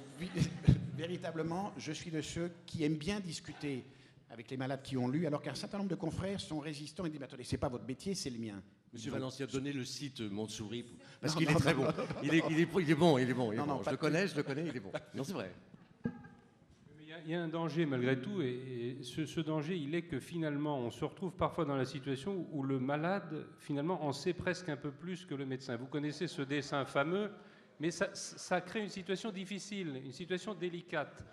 Speaker 6: véritablement, je suis de ceux qui aiment bien discuter avec les malades qui ont lu, alors qu'un certain nombre de confrères sont résistants et disent « Attendez, c'est pas votre métier, c'est le mien ».
Speaker 7: Monsieur Valencia, donnez le site Montsouris, parce qu'il est très bon. Il est bon. Je le connais, il est bon. Non, c'est vrai.
Speaker 3: Il y a un danger malgré tout, et ce danger, il est que finalement, on se retrouve parfois dans la situation où le malade, finalement, en sait presque un peu plus que le médecin. Vous connaissez ce dessin fameux, mais ça crée une situation difficile, une situation délicate.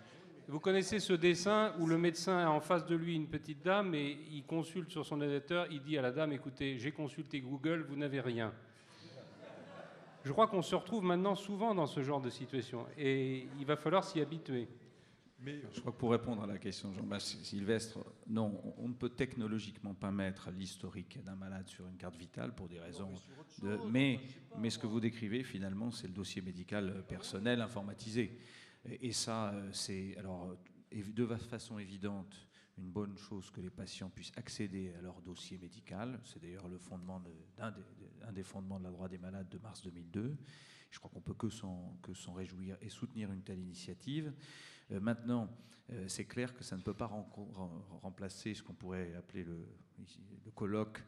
Speaker 3: Vous connaissez ce dessin où le médecin a en face de lui une petite dame et il consulte sur son ordinateur, il dit à la dame « Écoutez, j'ai consulté Google, vous n'avez rien ». Je crois qu'on se retrouve maintenant souvent dans ce genre de situation et il va falloir s'y habituer.
Speaker 4: Mais je crois que pour répondre à la question de Jean-Baptiste Sylvestre, non, on ne peut technologiquement pas mettre l'historique d'un malade sur une carte vitale pour des raisons mais ce que vous décrivez finalement, c'est le dossier médical personnel informatisé. Et ça, c'est alors de façon évidente une bonne chose que les patients puissent accéder à leur dossier médical. C'est d'ailleurs le fondement un des fondements de la loi des malades de mars 2002. Je crois qu'on peut que s'en réjouir et soutenir une telle initiative. Maintenant, c'est clair que ça ne peut pas remplacer ce qu'on pourrait appeler le colloque,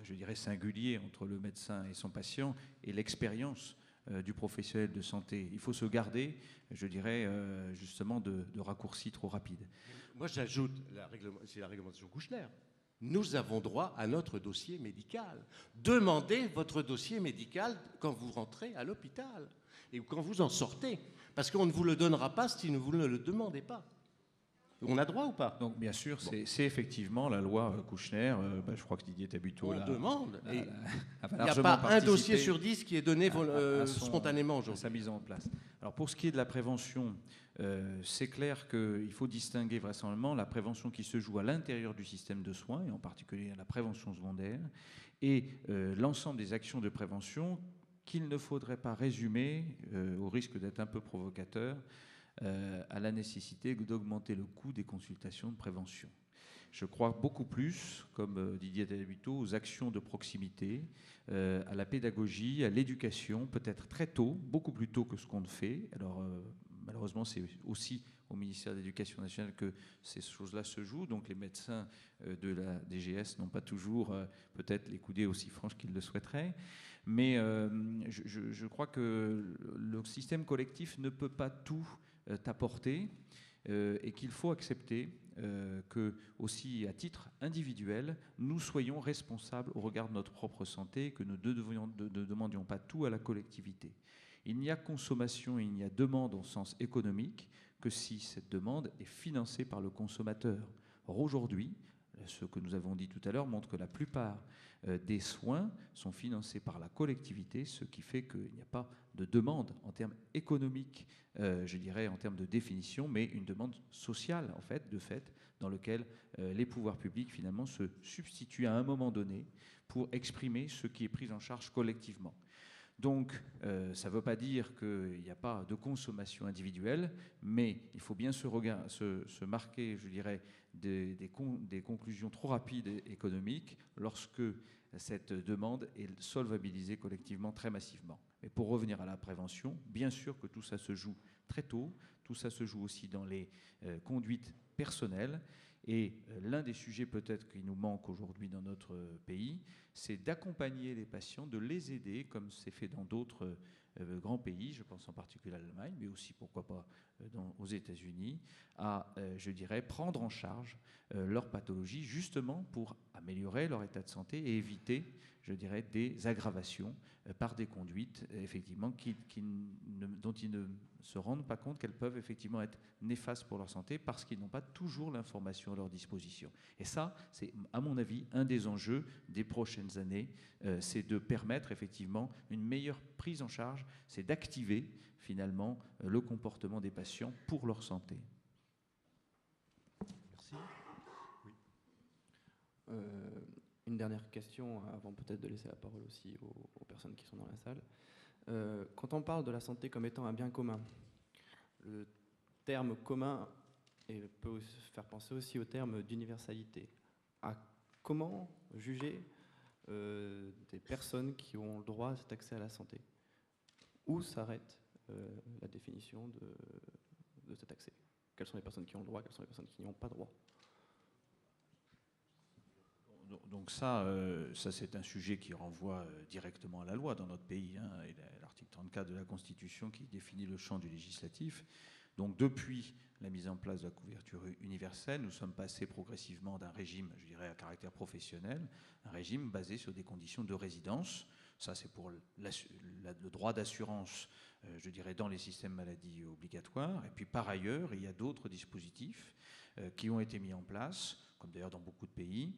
Speaker 4: je dirais, singulier entre le médecin et son patient et l'expérience du professionnel de santé. Il faut se garder, je dirais, justement, de raccourcis trop rapides.
Speaker 7: Moi, j'ajoute, c'est la réglementation Kouchner. Nous avons droit à notre dossier médical. Demandez votre dossier médical quand vous rentrez à l'hôpital et quand vous en sortez. Parce qu'on ne vous le donnera pas si vous ne le demandez pas. On a droit ou pas?
Speaker 4: Donc, bien sûr, c'est effectivement la loi Kouchner. Je crois que Didier Tabuteau
Speaker 7: on demande. Il n'y
Speaker 4: a
Speaker 7: pas un dossier sur 10 qui est donné spontanément aujourd'hui.
Speaker 4: À sa mise en place. Alors, pour ce qui est de la prévention, c'est clair qu'il faut distinguer vraisemblablement la prévention qui se joue à l'intérieur du système de soins, et en particulier la prévention secondaire, et l'ensemble des actions de prévention qu'il ne faudrait pas résumer, au risque d'être un peu provocateur, à la nécessité d'augmenter le coût des consultations de prévention. je crois beaucoup plus, comme Didier Delabito, aux actions de proximité, à la pédagogie, à l'éducation, peut-être très tôt, beaucoup plus tôt que ce qu'on fait. Alors, malheureusement, c'est aussi au ministère de l'Éducation nationale que ces choses-là se jouent. Donc les médecins de la DGS n'ont pas toujours peut-être les coudées aussi franches qu'ils le souhaiteraient. Mais je crois que le système collectif ne peut pas tout apporter et qu'il faut accepter que, aussi à titre individuel, nous soyons responsables au regard de notre propre santé et que nous ne demandions pas tout à la collectivité. Il n'y a consommation, il n'y a demande au sens économique que si cette demande est financée par le consommateur. Or aujourd'hui, ce que nous avons dit tout à l'heure montre que la plupart des soins sont financés par la collectivité, ce qui fait qu'il n'y a pas de demande en termes économiques, je dirais en termes de définition, mais une demande sociale en fait, de fait, dans lequel les pouvoirs publics finalement se substituent à un moment donné pour exprimer ce qui est pris en charge collectivement. Donc, ça ne veut pas dire qu'il n'y a pas de consommation individuelle, mais il faut bien se marquer, je dirais, des conclusions trop rapides économiques lorsque cette demande est solvabilisée collectivement très massivement. Mais pour revenir à la prévention, bien sûr que tout ça se joue très tôt, tout ça se joue aussi dans les conduites personnelles. Et l'un des sujets peut-être qui nous manque aujourd'hui dans notre pays, c'est d'accompagner les patients, de les aider, comme c'est fait dans d'autres grands pays, je pense en particulier à l'Allemagne, mais aussi, pourquoi pas, aux États-Unis, à, je dirais, prendre en charge leur pathologie, justement pour améliorer leur état de santé et éviter, je dirais, des aggravations par des conduites, effectivement, dont ils ne se rendent pas compte qu'elles peuvent effectivement être néfastes pour leur santé parce qu'ils n'ont pas toujours l'information à leur disposition. Et ça, c'est, à mon avis, un des enjeux des prochaines années, c'est de permettre effectivement une meilleure prise en charge, c'est d'activer finalement le comportement des patients pour leur santé.
Speaker 1: Merci. Oui.
Speaker 2: Une dernière question, avant peut-être de laisser la parole aussi aux personnes qui sont dans la salle. Quand on parle de la santé comme étant un bien commun, le terme commun peut faire penser aussi au terme d'universalité. Comment juger des personnes qui ont le droit à cet accès à la santé? Où s'arrête la définition de cet accès? Quelles sont les personnes qui ont le droit, quelles sont les personnes qui n'y ont pas droit?
Speaker 4: Donc ça c'est un sujet qui renvoie directement à la loi dans notre pays, hein, et l'article 34 de la Constitution qui définit le champ du législatif. Donc depuis la mise en place de la couverture universelle, nous sommes passés progressivement d'un régime, je dirais, à caractère professionnel, un régime basé sur des conditions de résidence. Ça, c'est pour le droit d'assurance, je dirais, dans les systèmes maladies obligatoires. Et puis par ailleurs, il y a d'autres dispositifs qui ont été mis en place, comme d'ailleurs dans beaucoup de pays,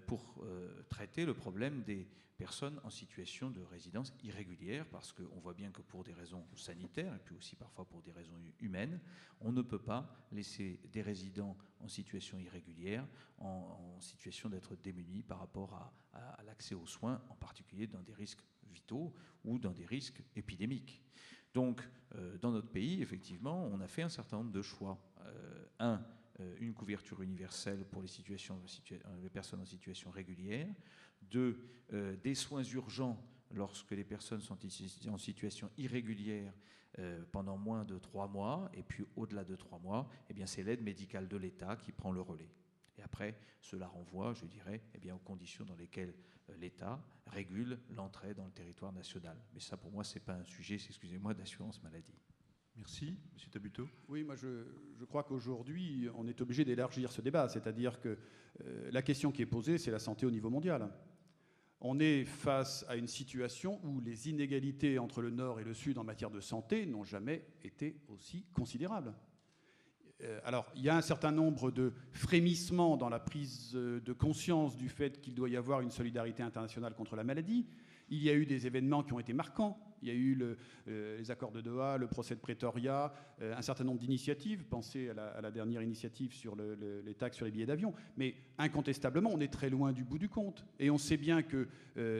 Speaker 4: pour traiter le problème des personnes en situation de résidence irrégulière, parce qu'on voit bien que pour des raisons sanitaires, et puis aussi parfois pour des raisons humaines, on ne peut pas laisser des résidents en situation irrégulière en situation d'être démunis par rapport à l'accès aux soins, en particulier dans des risques vitaux ou dans des risques épidémiques. Donc, dans notre pays, effectivement, on a fait un certain nombre de choix. Une couverture universelle pour les personnes en situation régulière. 2, des soins urgents lorsque les personnes sont en situation irrégulière pendant moins de 3 mois. Et puis, au-delà de 3 mois, eh bien, c'est l'aide médicale de l'État qui prend le relais. Et après, cela renvoie, je dirais, eh bien, aux conditions dans lesquelles l'État régule l'entrée dans le territoire national. Mais ça, pour moi, ce n'est pas un sujet, excusez-moi, d'assurance maladie.
Speaker 1: Merci. M. Tabuteau.
Speaker 5: Oui, moi je crois qu'aujourd'hui, on est obligé d'élargir ce débat. C'est-à-dire que la question qui est posée, c'est la santé au niveau mondial. On est face à une situation où les inégalités entre le Nord et le Sud en matière de santé n'ont jamais été aussi considérables. Alors, il y a un certain nombre de frémissements dans la prise de conscience du fait qu'il doit y avoir une solidarité internationale contre la maladie. Il y a eu des événements qui ont été marquants. Il y a eu les accords de Doha, le procès de Pretoria, un certain nombre d'initiatives. Pensez à la dernière initiative sur les taxes sur les billets d'avion. Mais incontestablement, on est très loin du bout du compte. Et on sait bien que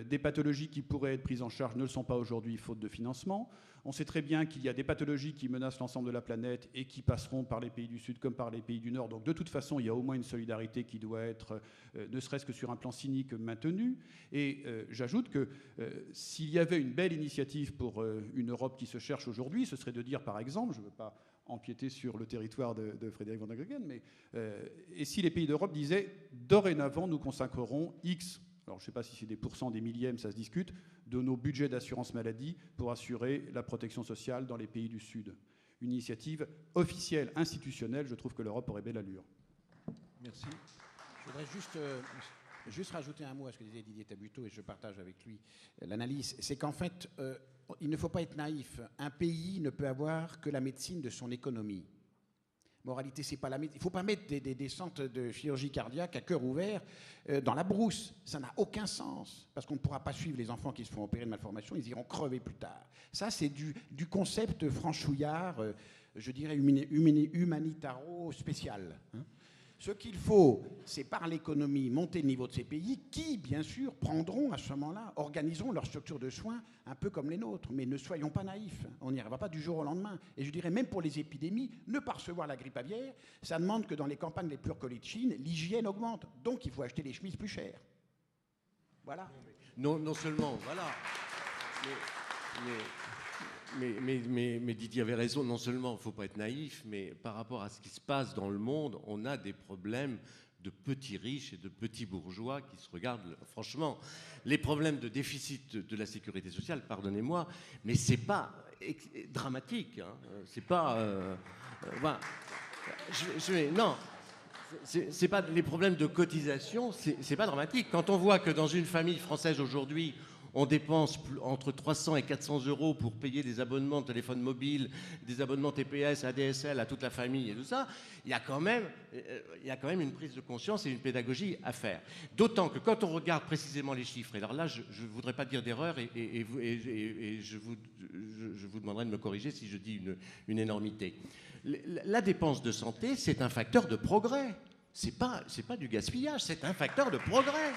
Speaker 5: des pathologies qui pourraient être prises en charge ne le sont pas aujourd'hui, faute de financement. On sait très bien qu'il y a des pathologies qui menacent l'ensemble de la planète et qui passeront par les pays du Sud comme par les pays du Nord. Donc de toute façon, il y a au moins une solidarité qui doit être, ne serait-ce que sur un plan cynique, maintenue. Et j'ajoute que s'il y avait une belle initiative pour une Europe qui se cherche aujourd'hui, ce serait de dire, par exemple, je ne veux pas empiéter sur le territoire de Frédéric Van der Goegen, mais et si les pays d'Europe disaient, dorénavant, nous consacrerons X, alors je ne sais pas si c'est des pourcents, des millièmes, ça se discute, de nos budgets d'assurance maladie pour assurer la protection sociale dans les pays du Sud. Une initiative officielle, institutionnelle, je trouve que l'Europe aurait belle allure.
Speaker 1: Merci.
Speaker 6: Je voudrais juste rajouter un mot à ce que disait Didier Tabuteau, et je partage avec lui l'analyse. C'est qu'en fait, il ne faut pas être naïf. Un pays ne peut avoir que la médecine de son économie. Moralité, c'est pas la médecine. Il ne faut pas mettre des centres de chirurgie cardiaque à cœur ouvert dans la brousse. Ça n'a aucun sens. Parce qu'on ne pourra pas suivre les enfants qui se font opérer de malformation. Ils iront crever plus tard. Ça, c'est du concept franchouillard, je dirais humanitaro spécial. Hein. Ce qu'il faut, c'est par l'économie monter le niveau de ces pays qui, bien sûr, prendront à ce moment-là, organiseront leur structure de soins un peu comme les nôtres. Mais ne soyons pas naïfs, on n'y arrivera pas du jour au lendemain. Et je dirais même pour les épidémies, ne pas recevoir la grippe aviaire, ça demande que dans les campagnes les plus reculées de Chine, l'hygiène augmente. Donc il faut acheter les chemises plus chères. Voilà.
Speaker 7: Non seulement, voilà. Mais Didier avait raison, non seulement il ne faut pas être naïf, mais par rapport à ce qui se passe dans le monde, on a des problèmes de petits riches et de petits bourgeois qui se regardent. Franchement, les problèmes de déficit de la sécurité sociale, pardonnez-moi, mais ce n'est pas dramatique. Hein. C'est pas... non, c'est pas les problèmes de cotisation, c'est pas dramatique. Quand on voit que dans une famille française aujourd'hui, on dépense entre 300 et 400 euros pour payer des abonnements de téléphone mobile, des abonnements TPS, ADSL à toute la famille et tout ça. Il y a quand même une prise de conscience et une pédagogie à faire. D'autant que quand on regarde précisément les chiffres, et alors là, je ne voudrais pas dire d'erreur et je vous demanderai de me corriger si je dis une énormité. La dépense de santé, c'est un facteur de progrès. C'est pas du gaspillage, c'est un facteur de progrès.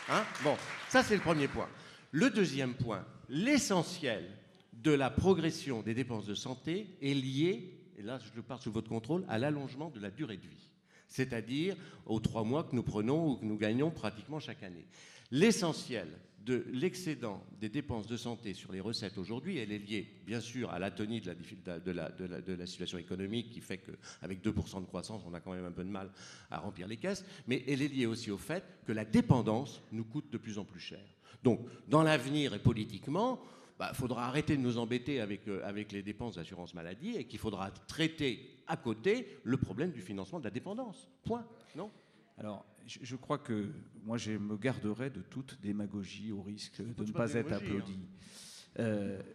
Speaker 7: Hein ? Bon, ça c'est le premier point. Le deuxième point, l'essentiel de la progression des dépenses de santé est lié, et là je parle sous votre contrôle, à l'allongement de la durée de vie, c'est-à-dire aux 3 mois que nous prenons ou que nous gagnons pratiquement chaque année. L'essentiel de l'excédent des dépenses de santé sur les recettes aujourd'hui, elle est liée bien sûr à l'atonie de la situation économique qui fait qu'avec 2% de croissance, on a quand même un peu de mal à remplir les caisses, mais elle est liée aussi au fait que la dépendance nous coûte de plus en plus cher. Donc, dans l'avenir et politiquement, il faudra arrêter de nous embêter avec les dépenses d'assurance maladie et qu'il faudra traiter à côté le problème du financement de la dépendance. Point. Non ?
Speaker 4: Alors, je crois que moi, je me garderai de toute démagogie au risque de ne pas être applaudi.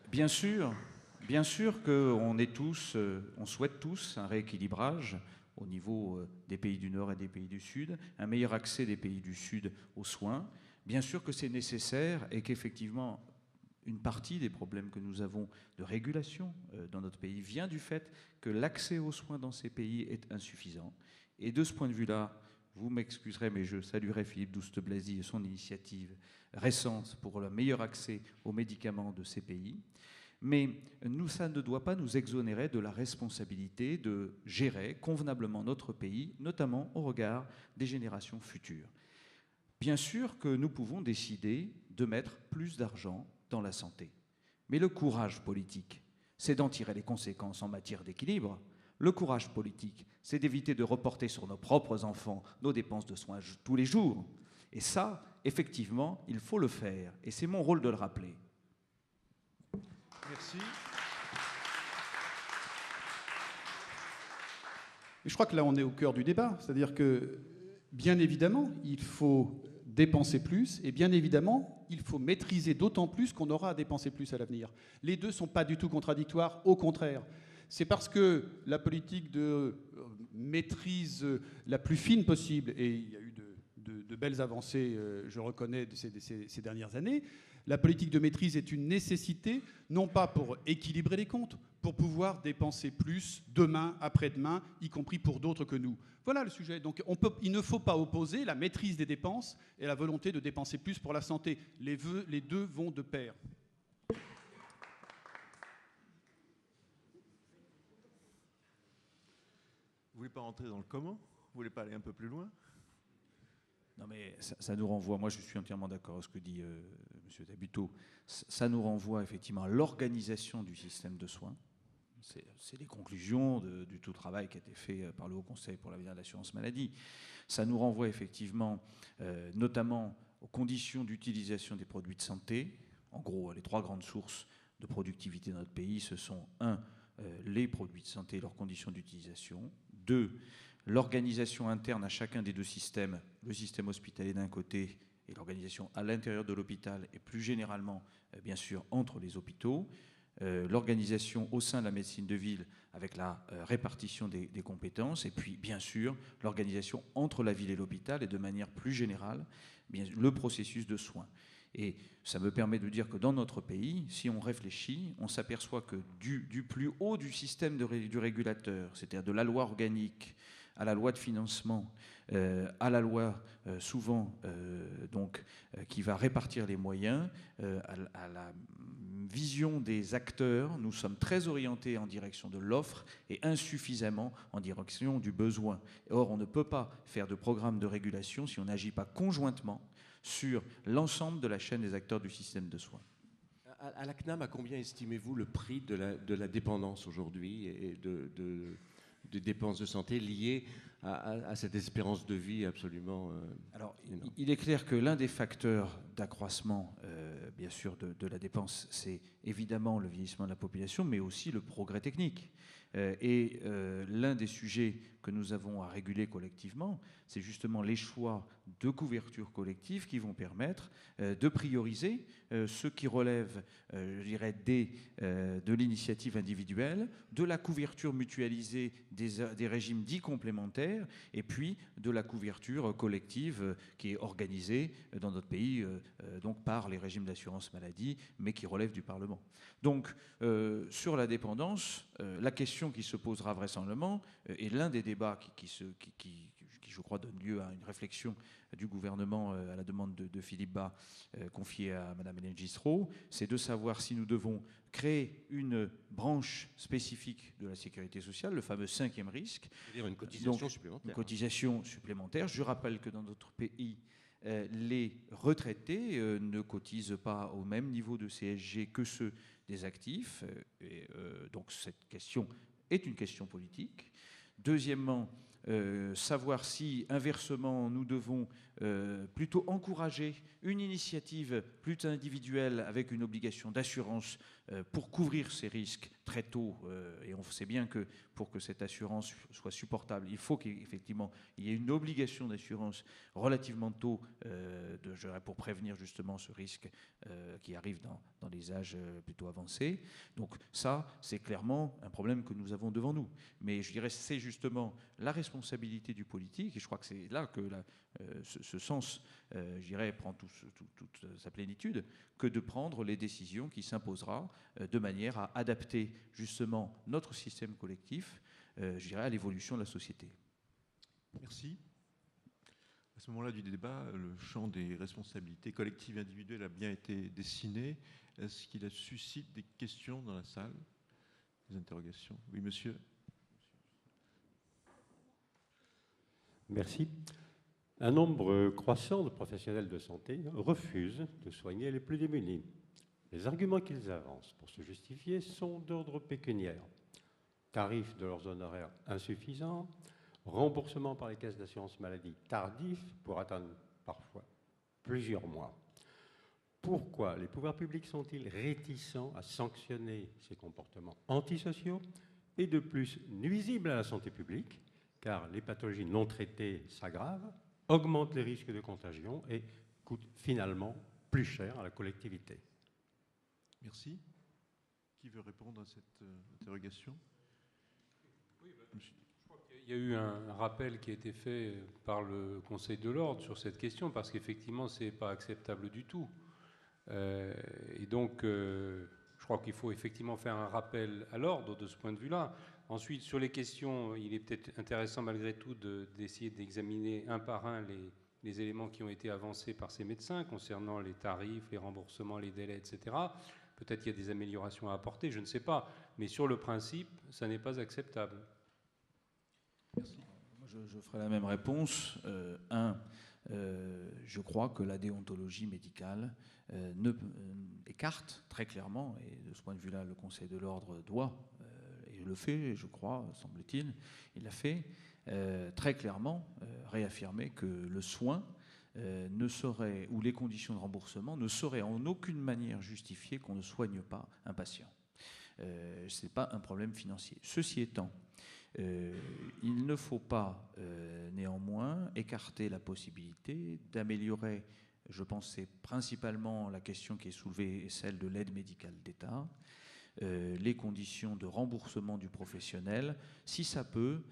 Speaker 4: Bien sûr qu'on on souhaite tous un rééquilibrage au niveau des pays du Nord et des pays du Sud, un meilleur accès des pays du Sud aux soins. Bien sûr que c'est nécessaire et qu'effectivement, une partie des problèmes que nous avons de régulation dans notre pays vient du fait que l'accès aux soins dans ces pays est insuffisant. Et de ce point de vue-là, vous m'excuserez, mais je saluerai Philippe Douste-Blazy et son initiative récente pour le meilleur accès aux médicaments de ces pays. Mais ça ne doit pas nous exonérer de la responsabilité de gérer convenablement notre pays, notamment au regard des générations futures. Bien sûr que nous pouvons décider de mettre plus d'argent dans la santé. Mais le courage politique, c'est d'en tirer les conséquences en matière d'équilibre. Le courage politique, c'est d'éviter de reporter sur nos propres enfants nos dépenses de soins tous les jours. Et ça, effectivement, il faut le faire. Et c'est mon rôle de le rappeler.
Speaker 1: Merci.
Speaker 5: Et je crois que là, on est au cœur du débat. C'est-à-dire que, bien évidemment, il faut dépenser plus, et bien évidemment, il faut maîtriser d'autant plus qu'on aura à dépenser plus à l'avenir. Les deux ne sont pas du tout contradictoires, au contraire. C'est parce que la politique de maîtrise la plus fine possible, et il y a eu de belles avancées, je reconnais, ces dernières années, la politique de maîtrise est une nécessité, non pas pour équilibrer les comptes, pour pouvoir dépenser plus demain, après-demain, y compris pour d'autres que nous. Voilà le sujet. Donc il ne faut pas opposer la maîtrise des dépenses et la volonté de dépenser plus pour la santé. Les deux vont de pair.
Speaker 1: Vous voulez pas rentrer dans le comment? Vous voulez pas aller un peu plus loin?
Speaker 4: Non, mais ça nous renvoie, moi je suis entièrement d'accord avec ce que dit M. Tabuteau, ça nous renvoie effectivement à l'organisation du système de soins. C'est les conclusions du tout travail qui a été fait par le Haut Conseil pour l'avenir de l'assurance maladie. Ça nous renvoie effectivement notamment aux conditions d'utilisation des produits de santé. En gros, les 3 grandes sources de productivité dans notre pays, ce sont 1, les produits de santé et leurs conditions d'utilisation. 2, l'organisation interne à chacun des 2 systèmes, le système hospitalier d'un côté et l'organisation à l'intérieur de l'hôpital et plus généralement, bien sûr, entre les hôpitaux. L'organisation au sein de la médecine de ville avec la répartition des compétences et puis, bien sûr, l'organisation entre la ville et l'hôpital et de manière plus générale, le processus de soins. Et ça me permet de dire que dans notre pays, si on réfléchit, on s'aperçoit que du plus haut du système du régulateur, c'est-à-dire de la loi organique à la loi de financement, à la loi souvent qui va répartir les moyens, à la vision des acteurs, nous sommes très orientés en direction de l'offre et insuffisamment en direction du besoin. Or, on ne peut pas faire de programme de régulation si on n'agit pas conjointement sur l'ensemble de la chaîne des acteurs du système de soins.
Speaker 7: À la CNAM, à combien estimez-vous le prix de la dépendance aujourd'hui et de dépenses de santé liées à cette espérance de vie absolument
Speaker 4: Alors,
Speaker 7: énorme.
Speaker 4: il est clair que l'un des facteurs d'accroissement, bien sûr, de la dépense, c'est évidemment le vieillissement de la population, mais aussi le progrès technique. Et l'un des sujets que nous avons à réguler collectivement, c'est justement les choix de couverture collective qui vont permettre de prioriser ce qui relève, je dirais, de l'initiative individuelle, de la couverture mutualisée des régimes dits complémentaires, et puis de la couverture collective qui est organisée dans notre pays donc par les régimes d'assurance maladie, mais qui relève du Parlement. Donc, sur la dépendance, la question qui se posera vraisemblablement, et l'un des débats qui, je crois, donne lieu à une réflexion du gouvernement à la demande de Philippe Bas, confiée à Mme Hélène Gisserot, c'est de savoir si nous devons créer une branche spécifique de la sécurité sociale, le fameux 5e risque.
Speaker 7: C'est-à-dire une cotisation supplémentaire.
Speaker 4: Une cotisation supplémentaire. Je rappelle que dans notre pays, les retraités ne cotisent pas au même niveau de CSG que ceux des actifs. Donc cette question est une question politique. Deuxièmement, savoir si, inversement, nous devons plutôt encourager une initiative plutôt individuelle avec une obligation d'assurance pour couvrir ces risques très tôt. Et on sait bien que pour que cette assurance soit supportable, il faut qu'effectivement il y ait une obligation d'assurance relativement tôt pour prévenir justement ce risque qui arrive dans les âges plutôt avancés. Donc ça, c'est clairement un problème que nous avons devant nous. Mais je dirais c'est justement la responsabilité du politique, et je crois que c'est là que ce sens, je dirais, prend toute sa plénitude, que de prendre les décisions qui s'imposera de manière à adapter justement notre système collectif, je dirais, à l'évolution de la société.
Speaker 1: Merci. À ce moment-là du débat, le champ des responsabilités collectives et individuelles a bien été dessiné. Est-ce qu'il suscite des questions dans la salle? Des interrogations? Oui, monsieur.
Speaker 8: Merci. Un nombre croissant de professionnels de santé refusent de soigner les plus démunis. Les arguments qu'ils avancent pour se justifier sont d'ordre pécuniaire. Tarifs de leurs honoraires insuffisants, remboursement par les caisses d'assurance maladie tardif pour atteindre parfois plusieurs mois. Pourquoi les pouvoirs publics sont-ils réticents à sanctionner ces comportements antisociaux et de plus nuisibles à la santé publique, car les pathologies non traitées s'aggravent, augmentent les risques de contagion et coûtent finalement plus cher à la collectivité?
Speaker 1: Merci. Qui veut répondre à cette interrogation?
Speaker 3: Oui, je crois qu'il y a eu un rappel qui a été fait par le Conseil de l'Ordre sur cette question, parce qu'effectivement, ce n'est pas acceptable du tout. Et donc, je crois qu'il faut effectivement faire un rappel à l'ordre de ce point de vue-là. Ensuite, sur les questions, il est peut-être intéressant malgré tout d'essayer d'examiner un par un les éléments qui ont été avancés par ces médecins concernant les tarifs, les remboursements, les délais, etc. Peut-être qu'il y a des améliorations à apporter, je ne sais pas. Mais sur le principe, ça n'est pas acceptable.
Speaker 1: Merci.
Speaker 4: Je ferai la même réponse. Je crois que la déontologie médicale écarte très clairement, et de ce point de vue-là, le Conseil de l'ordre doit, et le fait, je crois, semble-t-il, il l'a fait, très clairement réaffirmer que le soin ne saurait, ou les conditions de remboursement ne sauraient en aucune manière justifier qu'on ne soigne pas un patient. Ce n'est pas un problème financier. Ceci étant, il ne faut pas néanmoins écarter la possibilité d'améliorer, je pense c'est principalement la question qui est soulevée, celle de l'aide médicale d'État, les conditions de remboursement du professionnel, si ça peut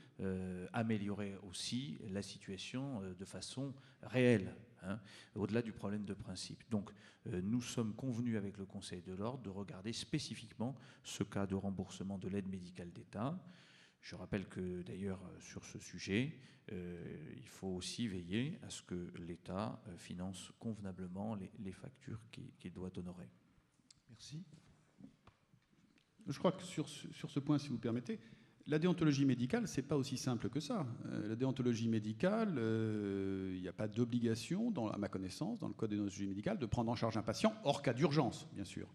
Speaker 4: améliorer aussi la situation de façon réelle, hein, au-delà du problème de principe. Donc nous sommes convenus avec le Conseil de l'ordre de regarder spécifiquement ce cas de remboursement de l'aide médicale d'État. Je rappelle que d'ailleurs sur ce sujet, il faut aussi veiller à ce que l'État finance convenablement les factures qu'il doit honorer.
Speaker 1: Merci.
Speaker 5: Je crois que sur ce point, si vous permettez, la déontologie médicale, c'est pas aussi simple que ça. La déontologie médicale, il n'y a pas d'obligation, à ma connaissance, dans le code de déontologie médicale, de prendre en charge un patient hors cas d'urgence, bien sûr.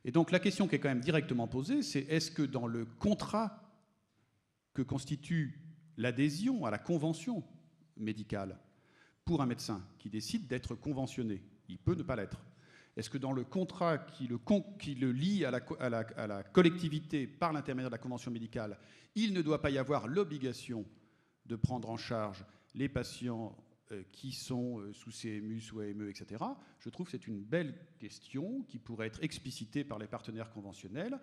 Speaker 5: Et donc la question qui est quand même directement posée, c'est est-ce que dans le contrat que constitue l'adhésion à la convention médicale pour un médecin qui décide d'être conventionné, il peut ne pas l'être. Est-ce que dans le contrat qui le lie à la collectivité par l'intermédiaire de la convention médicale, il ne doit pas y avoir l'obligation de prendre en charge les patients qui sont sous CMU, sous AME, etc. Je trouve que c'est une belle question qui pourrait être explicitée par les partenaires conventionnels,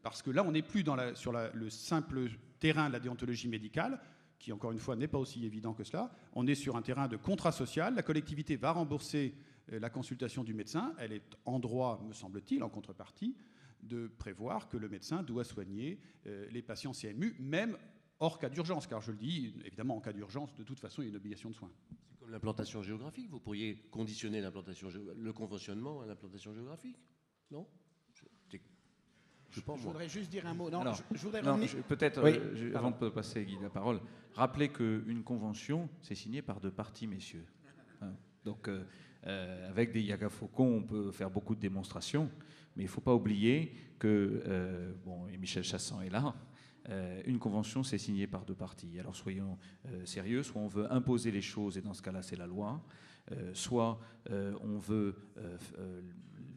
Speaker 5: parce que là, on n'est plus sur le simple terrain de la déontologie médicale, qui, encore une fois, n'est pas aussi évident que cela. On est sur un terrain de contrat social. La collectivité va rembourser la consultation du médecin. Elle est en droit, me semble-t-il, en contrepartie, de prévoir que le médecin doit soigner les patients CMU, même hors cas d'urgence, car je le dis, évidemment, en cas d'urgence, de toute façon, il y a une obligation de soins.
Speaker 7: C'est comme l'implantation géographique. Vous pourriez conditionner le conventionnement à l'implantation géographique, non?
Speaker 6: Je voudrais juste dire un mot. Non,
Speaker 4: alors,
Speaker 6: je voudrais
Speaker 4: peut-être,
Speaker 6: oui,
Speaker 4: avant de passer à Guy la parole, rappeler qu'une convention, c'est signé par deux parties, messieurs. Hein, donc, avec des Yaga-Faucon, on peut faire beaucoup de démonstrations, mais il ne faut pas oublier que, et Michel Chassan est là, une convention, c'est signé par deux parties. Alors soyons sérieux, soit on veut imposer les choses, et dans ce cas-là, c'est la loi, soit on veut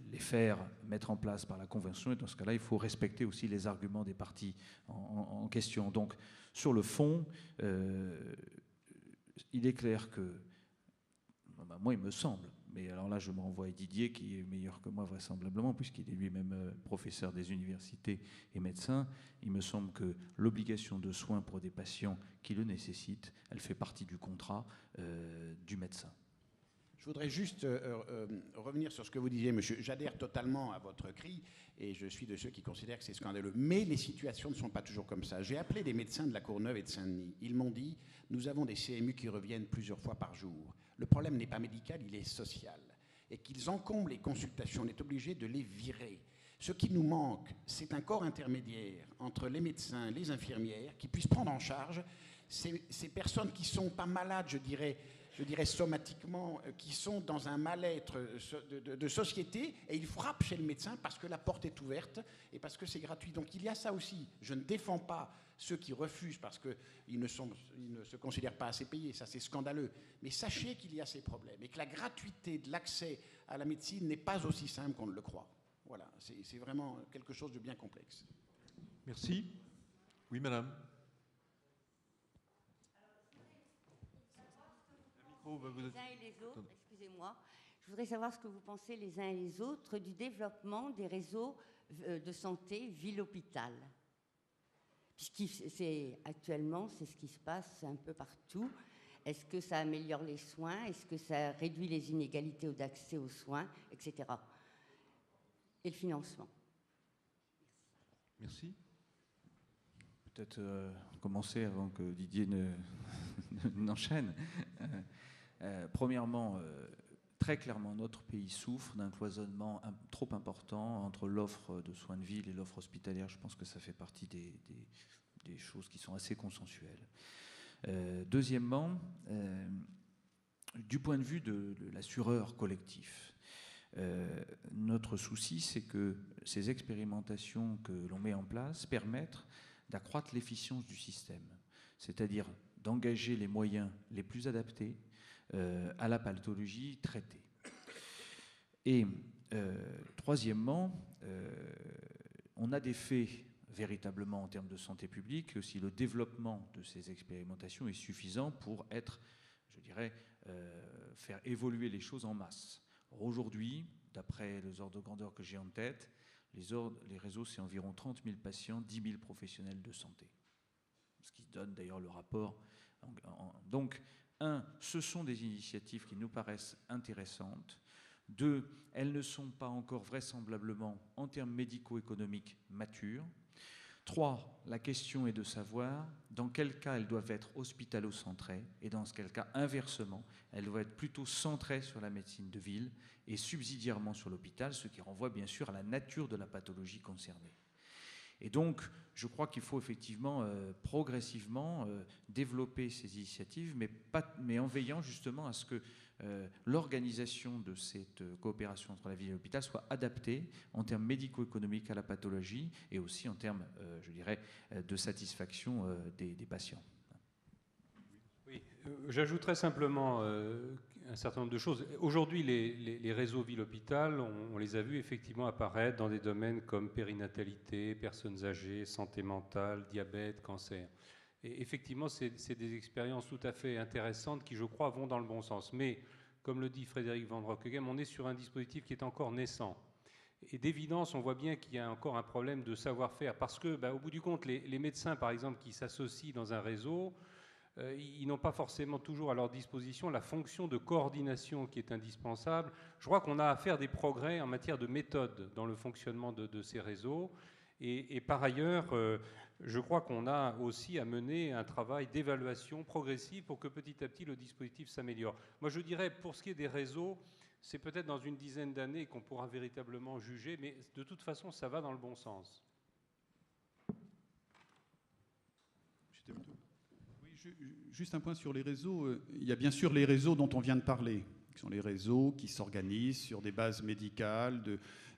Speaker 4: les faire mettre en place par la convention, et dans ce cas-là, il faut respecter aussi les arguments des parties en question. Donc, sur le fond, il est clair que, moi, il me semble, mais alors là, je me renvoie à Didier, qui est meilleur que moi vraisemblablement, puisqu'il est lui-même professeur des universités et médecin. Il me semble que l'obligation de soins pour des patients qui le nécessitent, elle fait partie du contrat du médecin.
Speaker 6: Je voudrais juste revenir sur ce que vous disiez, monsieur. J'adhère totalement à votre cri et je suis de ceux qui considèrent que c'est scandaleux. Mais les situations ne sont pas toujours comme ça. J'ai appelé des médecins de la Courneuve et de Saint-Denis. Ils m'ont dit, nous avons des CMU qui reviennent plusieurs fois par jour. Le problème n'est pas médical, il est social. Et qu'ils encombrent les consultations, on est obligé de les virer. Ce qui nous manque, c'est un corps intermédiaire entre les médecins, les infirmières, qui puissent prendre en charge ces personnes qui ne sont pas malades, je dirais somatiquement, qui sont dans un mal-être de société, et ils frappent chez le médecin parce que la porte est ouverte et parce que c'est gratuit. Donc il y a ça aussi. Je ne défends pas ceux qui refusent parce qu'ils ne se considèrent pas assez payés, ça c'est scandaleux. Mais sachez qu'il y a ces problèmes et que la gratuité de l'accès à la médecine n'est pas aussi simple qu'on ne le croit. Voilà, c'est vraiment quelque chose de bien complexe.
Speaker 1: Merci. Oui, madame.
Speaker 9: Les uns et les autres, excusez-moi, je voudrais savoir ce que vous pensez les uns et les autres du développement des réseaux de santé ville-hôpital. Actuellement, c'est ce qui se passe un peu partout. Est-ce que ça améliore les soins? Est-ce que ça réduit les inégalités d'accès aux soins, etc. Et le financement.
Speaker 1: Merci.
Speaker 4: Peut-être commencer avant que Didier n'enchaîne. Premièrement, très clairement, notre pays souffre d'un cloisonnement trop important entre l'offre de soins de ville et l'offre hospitalière. Je pense que ça fait partie des choses qui sont assez consensuelles. Deuxièmement, du point de vue de l'assureur collectif, notre souci, c'est que ces expérimentations que l'on met en place permettent d'accroître l'efficience du système, c'est-à-dire d'engager les moyens les plus adaptés à la pathologie traitée. Et troisièmement, on a des faits véritablement en termes de santé publique, et aussi le développement de ces expérimentations est suffisant pour être, je dirais, faire évoluer les choses en masse. Aujourd'hui, d'après les ordres de grandeur que j'ai en tête, les réseaux, c'est environ 30 000 patients, 10 000 professionnels de santé. Ce qui donne d'ailleurs le rapport. Donc, ce sont des initiatives qui nous paraissent intéressantes. 2, elles ne sont pas encore vraisemblablement, en termes médico-économiques, matures. 3, la question est de savoir dans quel cas elles doivent être hospitalo-centrées et dans quel cas, inversement, elles doivent être plutôt centrées sur la médecine de ville et subsidiairement sur l'hôpital, ce qui renvoie bien sûr à la nature de la pathologie concernée. Et donc, je crois qu'il faut effectivement progressivement développer ces initiatives, mais en veillant justement à ce que l'organisation de cette coopération entre la ville et l'hôpital soit adaptée en termes médico-économiques à la pathologie et aussi en termes, je dirais, de satisfaction des patients.
Speaker 3: Oui, j'ajouterais simplement un certain nombre de choses. Aujourd'hui, les réseaux ville-hôpital, on les a vus effectivement apparaître dans des domaines comme périnatalité, personnes âgées, santé mentale, diabète, cancer. Et effectivement, c'est des expériences tout à fait intéressantes qui, je crois, vont dans le bon sens. Mais, comme le dit Frédéric Van Rockeghem, on est sur un dispositif qui est encore naissant. Et d'évidence, on voit bien qu'il y a encore un problème de savoir-faire. Parce que, au bout du compte, les médecins, par exemple, qui s'associent dans un réseau, ils n'ont pas forcément toujours à leur disposition la fonction de coordination qui est indispensable. Je crois qu'on a à faire des progrès en matière de méthode dans le fonctionnement de ces réseaux. Et par ailleurs, je crois qu'on a aussi à mener un travail d'évaluation progressive pour que petit à petit le dispositif s'améliore. Moi, je dirais, pour ce qui est des réseaux, c'est peut-être dans une dizaine d'années qu'on pourra véritablement juger, mais de toute façon, ça va dans le bon sens.
Speaker 5: Juste un point sur les réseaux. Il y a bien sûr les réseaux dont on vient de parler, qui sont les réseaux qui s'organisent sur des bases médicales,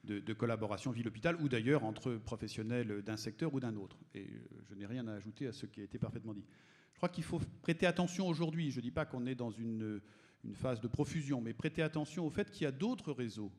Speaker 5: de collaboration ville-hôpital, ou d'ailleurs entre professionnels d'un secteur ou d'un autre. Et je n'ai rien à ajouter à ce qui a été parfaitement dit. Je crois qu'il faut prêter attention aujourd'hui, je ne dis pas qu'on est dans une phase de profusion, mais prêter attention au fait qu'il y a d'autres réseaux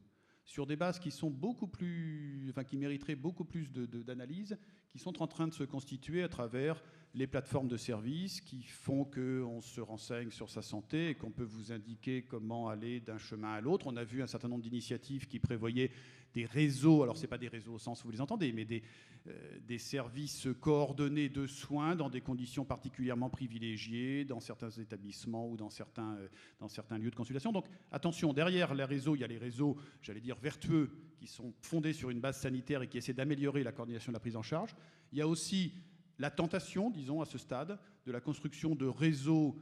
Speaker 5: sur des bases qui sont beaucoup plus, enfin qui mériteraient beaucoup plus d'analyse, qui sont en train de se constituer à travers les plateformes de services qui font qu'on se renseigne sur sa santé et qu'on peut vous indiquer comment aller d'un chemin à l'autre. On a vu un certain nombre d'initiatives qui prévoyaient des réseaux, alors ce n'est pas des réseaux au sens où vous les entendez, mais des services coordonnés de soins dans des conditions particulièrement privilégiées, dans certains établissements ou dans certains lieux de consultation. Donc attention, derrière les réseaux, il y a les réseaux, j'allais dire, vertueux, qui sont fondés sur une base sanitaire et qui essaient d'améliorer la coordination de la prise en charge. Il y a aussi la tentation, disons, à ce stade, de la construction de réseaux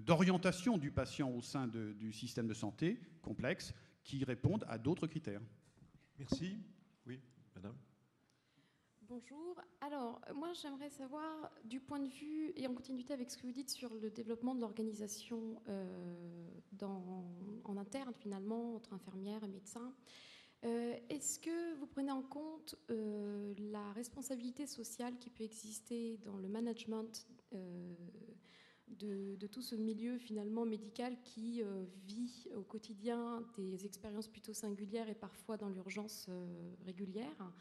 Speaker 5: d'orientation du patient au sein du système de santé complexe qui répondent à d'autres critères.
Speaker 1: Merci. Oui, madame.
Speaker 10: Bonjour. Alors, moi, j'aimerais savoir, du point de vue, et en continuité avec ce que vous dites sur le développement de l'organisation en interne, finalement, entre infirmières et médecins, est-ce que vous prenez en compte la responsabilité sociale qui peut exister dans le management de tout ce milieu finalement médical qui vit au quotidien des expériences plutôt singulières et parfois dans l'urgence régulière?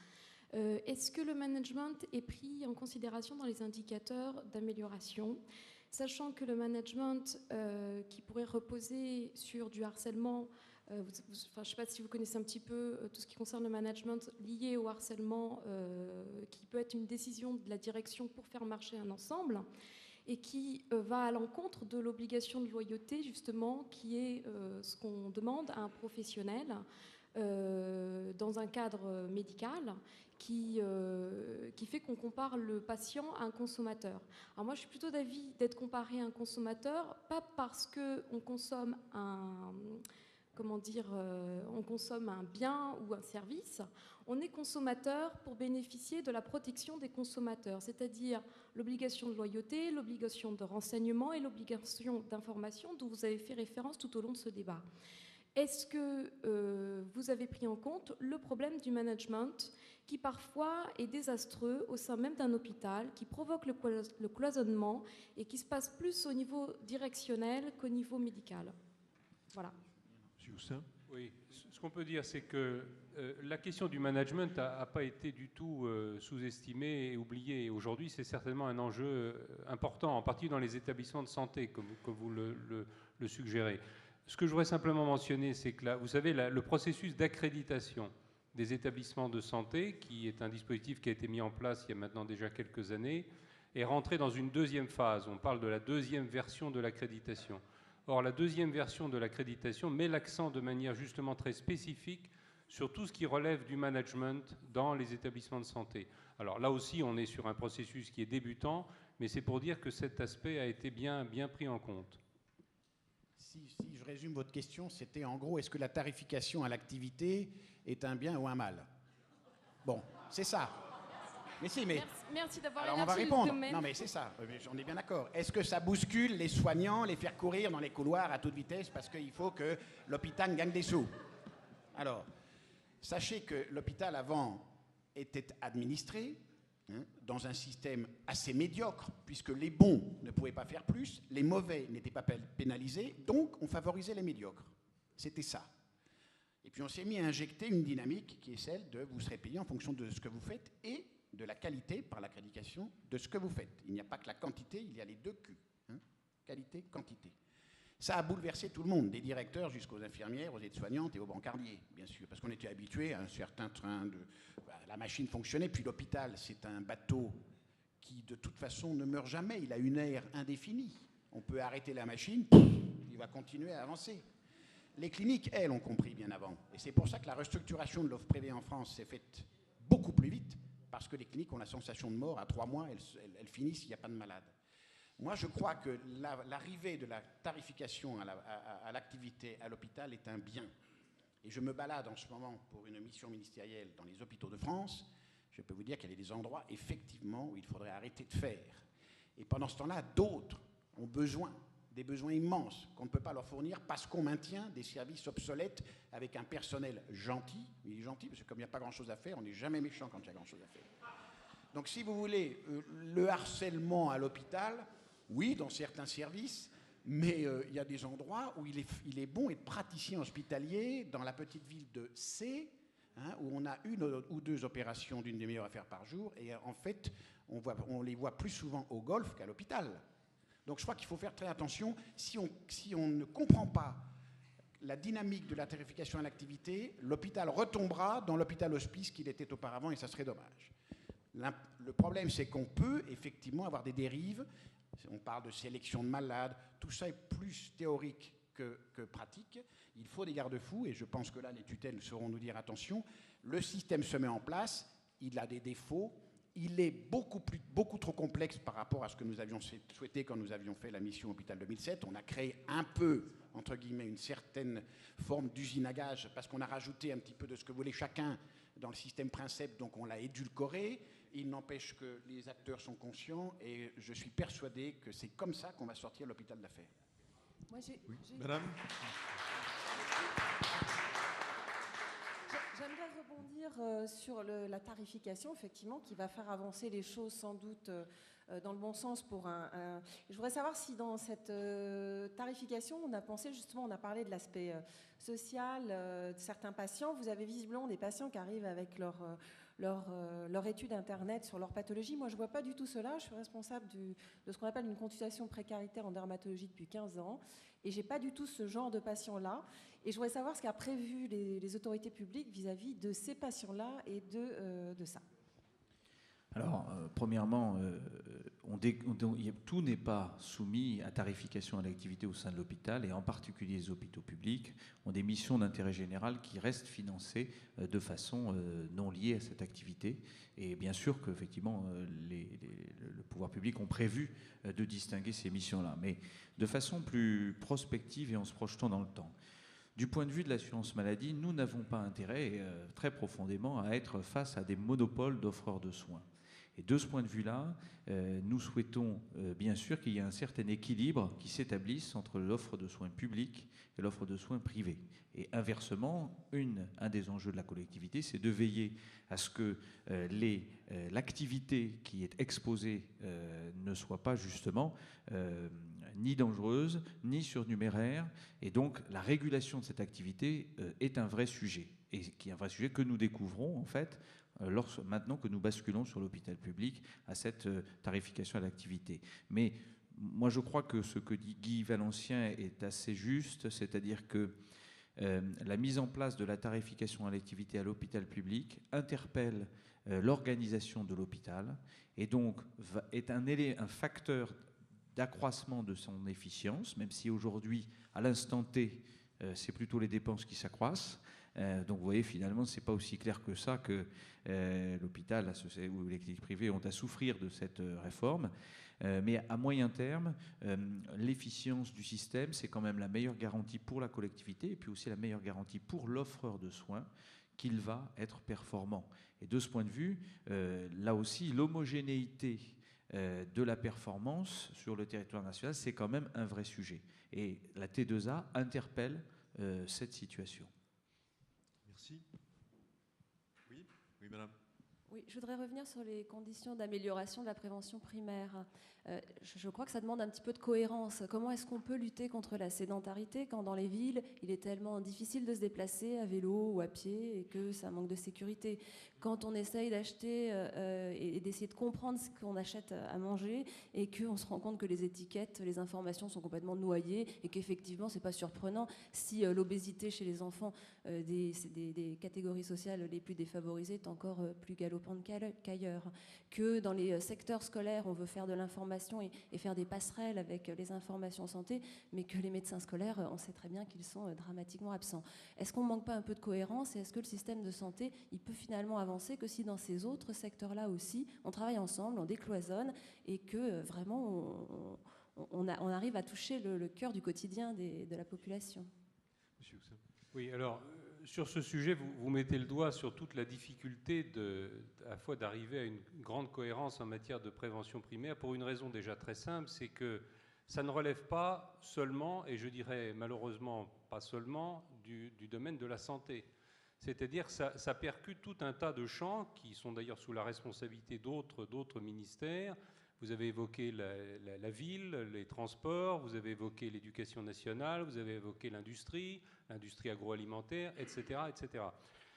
Speaker 10: Est-ce que le management est pris en considération dans les indicateurs d'amélioration, sachant que le management qui pourrait reposer sur du harcèlement, je ne sais pas si vous connaissez un petit peu tout ce qui concerne le management lié au harcèlement, qui peut être une décision de la direction pour faire marcher un ensemble, et qui va à l'encontre de l'obligation de loyauté, justement, qui est ce qu'on demande à un professionnel dans un cadre médical qui fait qu'on compare le patient à un consommateur. Alors moi, je suis plutôt d'avis d'être comparé à un consommateur, pas parce qu'on consomme on consomme un bien ou un service, on est consommateur pour bénéficier de la protection des consommateurs, c'est-à-dire l'obligation de loyauté, l'obligation de renseignement et l'obligation d'information dont vous avez fait référence tout au long de ce débat. Est-ce que vous avez pris en compte le problème du management qui parfois est désastreux au sein même d'un hôpital, qui provoque le cloisonnement et qui se passe plus au niveau directionnel qu'au niveau médical? Voilà.
Speaker 1: Monsieur Houssin.
Speaker 3: Oui, ce qu'on peut dire, c'est que la question du management n'a pas été du tout sous-estimée et oubliée. Aujourd'hui, c'est certainement un enjeu important, en particulier dans les établissements de santé, comme vous le suggérez. Ce que je voudrais simplement mentionner, c'est que là, vous savez, le processus d'accréditation des établissements de santé, qui est un dispositif qui a été mis en place il y a maintenant déjà quelques années, est rentré dans une deuxième phase. On parle de la deuxième version de l'accréditation. Or, la deuxième version de l'accréditation met l'accent de manière justement très spécifique sur tout ce qui relève du management dans les établissements de santé. Alors là aussi, on est sur un processus qui est débutant, mais c'est pour dire que cet aspect a été bien pris en compte.
Speaker 6: Si je résume votre question, c'était en gros, est-ce que la tarification à l'activité est un bien ou un mal? Bon, c'est ça. Mais si, mais...
Speaker 10: Merci d'avoir
Speaker 6: alors on va répondre. Non, mais c'est ça, on est bien d'accord. Est-ce que ça bouscule les soignants, les faire courir dans les couloirs à toute vitesse parce qu'il faut que l'hôpital gagne des sous? Alors, sachez que l'hôpital avant était administré dans un système assez médiocre, puisque les bons ne pouvaient pas faire plus, les mauvais n'étaient pas pénalisés, donc on favorisait les médiocres. C'était ça. Et puis on s'est mis à injecter une dynamique qui est celle de vous serez payé en fonction de ce que vous faites et de la qualité par l'accréditation de ce que vous faites. Il n'y a pas que la quantité, il y a les deux Q. Qualité, quantité. Ça a bouleversé tout le monde, des directeurs jusqu'aux infirmières, aux aides-soignantes et aux brancardiers, bien sûr, parce qu'on était habitué à un certain train de... la machine fonctionnait, puis l'hôpital, c'est un bateau qui, de toute façon, ne meurt jamais. Il a une ère indéfinie. On peut arrêter la machine, il va continuer à avancer. Les cliniques, elles, ont compris bien avant. Et c'est pour ça que la restructuration de l'offre privée en France s'est faite beaucoup plus vite, parce que les cliniques ont la sensation de mort. À 3 mois, elles finissent, il n'y a pas de malade. Moi, je crois que l'arrivée de la tarification à l'activité à l'hôpital est un bien. Et je me balade en ce moment pour une mission ministérielle dans les hôpitaux de France. Je peux vous dire qu'il y a des endroits, effectivement, où il faudrait arrêter de faire. Et pendant ce temps-là, d'autres ont besoin, des besoins immenses qu'on ne peut pas leur fournir parce qu'on maintient des services obsolètes avec un personnel gentil. Il est gentil parce que comme il n'y a pas grand-chose à faire, on n'est jamais méchant quand il y a grand-chose à faire. Donc si vous voulez, le harcèlement à l'hôpital... Oui, dans certains services, mais il y a des endroits où il est bon être praticien hospitalier dans la petite ville de C, où on a 1 ou 2 opérations d'une demi-heure à faire par jour, et en fait, on les voit plus souvent au golf qu'à l'hôpital. Donc je crois qu'il faut faire très attention. Si on ne comprend pas la dynamique de la tarification à l'activité, l'hôpital retombera dans l'hôpital hospice qu'il était auparavant, et ça serait dommage. Le problème, c'est qu'on peut effectivement avoir des dérives. On parle de sélection de malades, tout ça est plus théorique que pratique. Il faut des garde-fous, et je pense que là, les tutelles sauront nous dire attention, le système se met en place, il a des défauts, il est beaucoup trop complexe par rapport à ce que nous avions souhaité quand nous avions fait la mission Hôpital 2007. On a créé un peu, entre guillemets, une certaine forme d'usine à gage, parce qu'on a rajouté un petit peu de ce que voulait chacun dans le système Princeps, donc on l'a édulcoré. Il n'empêche que les acteurs sont conscients et je suis persuadé que c'est comme ça qu'on va sortir l'hôpital d'affaires.
Speaker 11: Oui. Madame.
Speaker 12: J'aimerais rebondir sur la tarification, effectivement, qui va faire avancer les choses sans doute dans le bon sens pour Je voudrais savoir si dans cette tarification, on a pensé justement, on a parlé de l'aspect social de certains patients. Vous avez visiblement des patients qui arrivent avec leur étude Internet sur leur pathologie. Moi, je ne vois pas du tout cela. Je suis responsable de ce qu'on appelle une consultation précaritaire en dermatologie depuis 15 ans. Et je n'ai pas du tout ce genre de patients-là. Et je voudrais savoir ce qu'a prévu les autorités publiques vis-à-vis de ces patients-là et de ça.
Speaker 4: Alors, premièrement, tout n'est pas soumis à tarification à l'activité au sein de l'hôpital, et en particulier les hôpitaux publics ont des missions d'intérêt général qui restent financées de façon non liée à cette activité. Et bien sûr qu'effectivement, le pouvoir public ont prévu de distinguer ces missions-là, mais de façon plus prospective et en se projetant dans le temps. Du point de vue de l'assurance maladie, nous n'avons pas intérêt, très profondément, à être face à des monopoles d'offreurs de soins. Et de ce point de vue-là, nous souhaitons bien sûr qu'il y ait un certain équilibre qui s'établisse entre l'offre de soins publics et l'offre de soins privés. Et inversement, un des enjeux de la collectivité, c'est de veiller à ce que l'activité qui est exposée ne soit pas justement ni dangereuse, ni surnuméraire. Et donc la régulation de cette activité est un vrai sujet. Et qui est un vrai sujet que nous découvrons en fait maintenant que nous basculons sur l'hôpital public à cette tarification à l'activité. Mais moi, je crois que ce que dit Guy Valencien est assez juste, c'est-à-dire que la mise en place de la tarification à l'activité à l'hôpital public interpelle l'organisation de l'hôpital et donc est un facteur d'accroissement de son efficience, même si aujourd'hui, à l'instant T, c'est plutôt les dépenses qui s'accroissent. Donc vous voyez, finalement, ce n'est pas aussi clair que ça que l'hôpital ou les cliniques privées ont à souffrir de cette réforme. Mais à moyen terme, l'efficience du système, c'est quand même la meilleure garantie pour la collectivité et puis aussi la meilleure garantie pour l'offreur de soins qu'il va être performant. Et de ce point de vue, là aussi, l'homogénéité de la performance sur le territoire national, c'est quand même un vrai sujet. Et la T2A interpelle cette situation.
Speaker 1: Merci. Oui, madame.
Speaker 12: Oui, je voudrais revenir sur les conditions d'amélioration de la prévention primaire. Je crois que ça demande un petit peu de cohérence. Comment est-ce qu'on peut lutter contre la sédentarité quand dans les villes, il est tellement difficile de se déplacer à vélo ou à pied et que ça manque de sécurité? Quand on essaye d'acheter et d'essayer de comprendre ce qu'on achète à manger et qu'on se rend compte que les étiquettes, les informations sont complètement noyées et qu'effectivement, c'est pas surprenant si l'obésité chez les enfants des catégories sociales les plus défavorisées est encore plus galopante qu'ailleurs. Que dans les secteurs scolaires, on veut faire de l'information et faire des passerelles avec les informations santé, mais que les médecins scolaires, on sait très bien qu'ils sont dramatiquement absents. Est-ce qu'on ne manque pas un peu de cohérence et est-ce que le système de santé, il peut finalement avancer que si dans ces autres secteurs-là aussi, on travaille ensemble, on décloisonne et que vraiment on arrive à toucher le cœur du quotidien de la population?
Speaker 1: Monsieur Houssin.
Speaker 3: Oui, alors sur ce sujet, vous mettez le doigt sur toute la difficulté à la fois d'arriver à une grande cohérence en matière de prévention primaire pour une raison déjà très simple, c'est que ça ne relève pas seulement, et je dirais malheureusement pas seulement, du domaine de la santé. C'est-à-dire que ça percute tout un tas de champs qui sont d'ailleurs sous la responsabilité d'autres ministères. Vous avez évoqué la ville, les transports, vous avez évoqué l'éducation nationale, vous avez évoqué l'industrie agroalimentaire, etc., etc.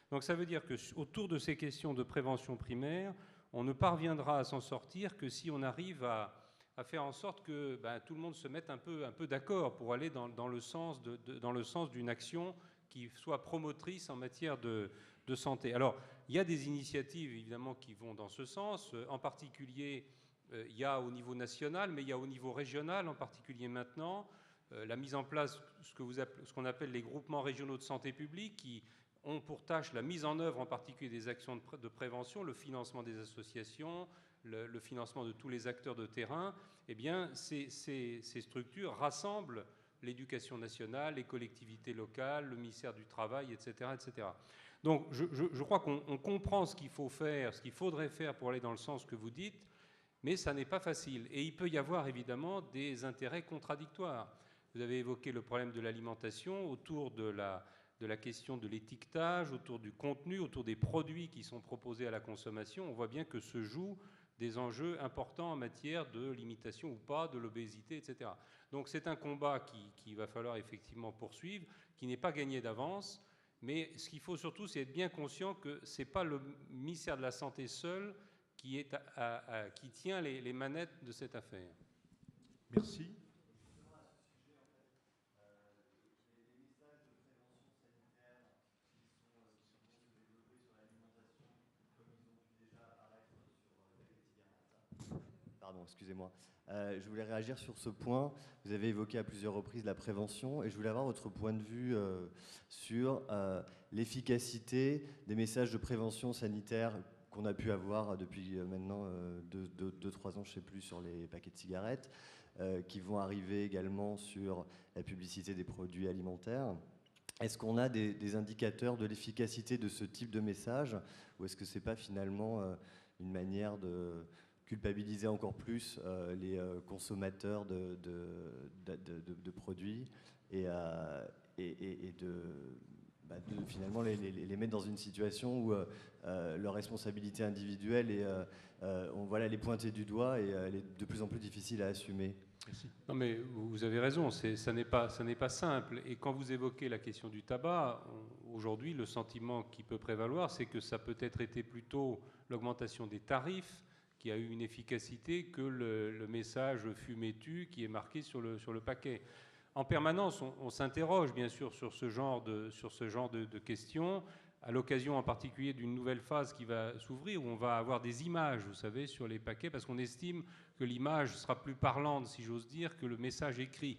Speaker 3: Donc ça veut dire qu'autour de ces questions de prévention primaire, on ne parviendra à s'en sortir que si on arrive à faire en sorte que tout le monde se mette un peu d'accord pour aller dans le sens d'une action qui soit promotrice en matière de santé. Alors, il y a des initiatives, évidemment, qui vont dans ce sens. En particulier, il y a au niveau national, mais il y a au niveau régional, en particulier maintenant, la mise en place ce qu'on appelle les groupements régionaux de santé publique, qui ont pour tâche la mise en œuvre, en particulier des actions de prévention, le financement des associations, le financement de tous les acteurs de terrain. Eh bien, ces structures rassemblent l'éducation nationale, les collectivités locales, le ministère du Travail, etc. etc. Donc je crois qu'on comprend ce qu'il faut faire, ce qu'il faudrait faire pour aller dans le sens que vous dites, mais ça n'est pas facile. Et il peut y avoir évidemment des intérêts contradictoires. Vous avez évoqué le problème de l'alimentation autour de la question de l'étiquetage, autour du contenu, autour des produits qui sont proposés à la consommation. On voit bien que se jouent des enjeux importants en matière de limitation ou pas de l'obésité, etc. Donc c'est un combat qu'il va falloir effectivement poursuivre, qui n'est pas gagné d'avance, mais ce qu'il faut surtout, c'est être bien conscient que ce n'est pas le ministère de la Santé seul qui tient les manettes de cette affaire.
Speaker 1: Merci.
Speaker 13: Pardon, excusez-moi. Je voulais réagir sur ce point. Vous avez évoqué à plusieurs reprises la prévention et je voulais avoir votre point de vue sur l'efficacité des messages de prévention sanitaire qu'on a pu avoir depuis maintenant 2-3 ans, je ne sais plus, sur les paquets de cigarettes, qui vont arriver également sur la publicité des produits alimentaires. est-ce qu'on a des indicateurs de l'efficacité de ce type de message, ou est-ce que ce n'est pas finalement une manière de culpabiliser encore plus les consommateurs de produits et finalement les mettre dans une situation où leur responsabilité individuelle on va les pointer du doigt et elle est de plus en plus difficile à assumer.
Speaker 1: Merci.
Speaker 3: Non mais vous avez raison, ça n'est pas simple. Et quand vous évoquez la question du tabac, aujourd'hui le sentiment qui peut prévaloir, c'est que ça peut-être été plutôt l'augmentation des tarifs qui a eu une efficacité que le message « fumez-tu » qui est marqué sur le paquet. En permanence, on s'interroge bien sûr sur ce genre de questions, à l'occasion en particulier d'une nouvelle phase qui va s'ouvrir, où on va avoir des images, vous savez, sur les paquets, parce qu'on estime que l'image sera plus parlante, si j'ose dire, que le message écrit.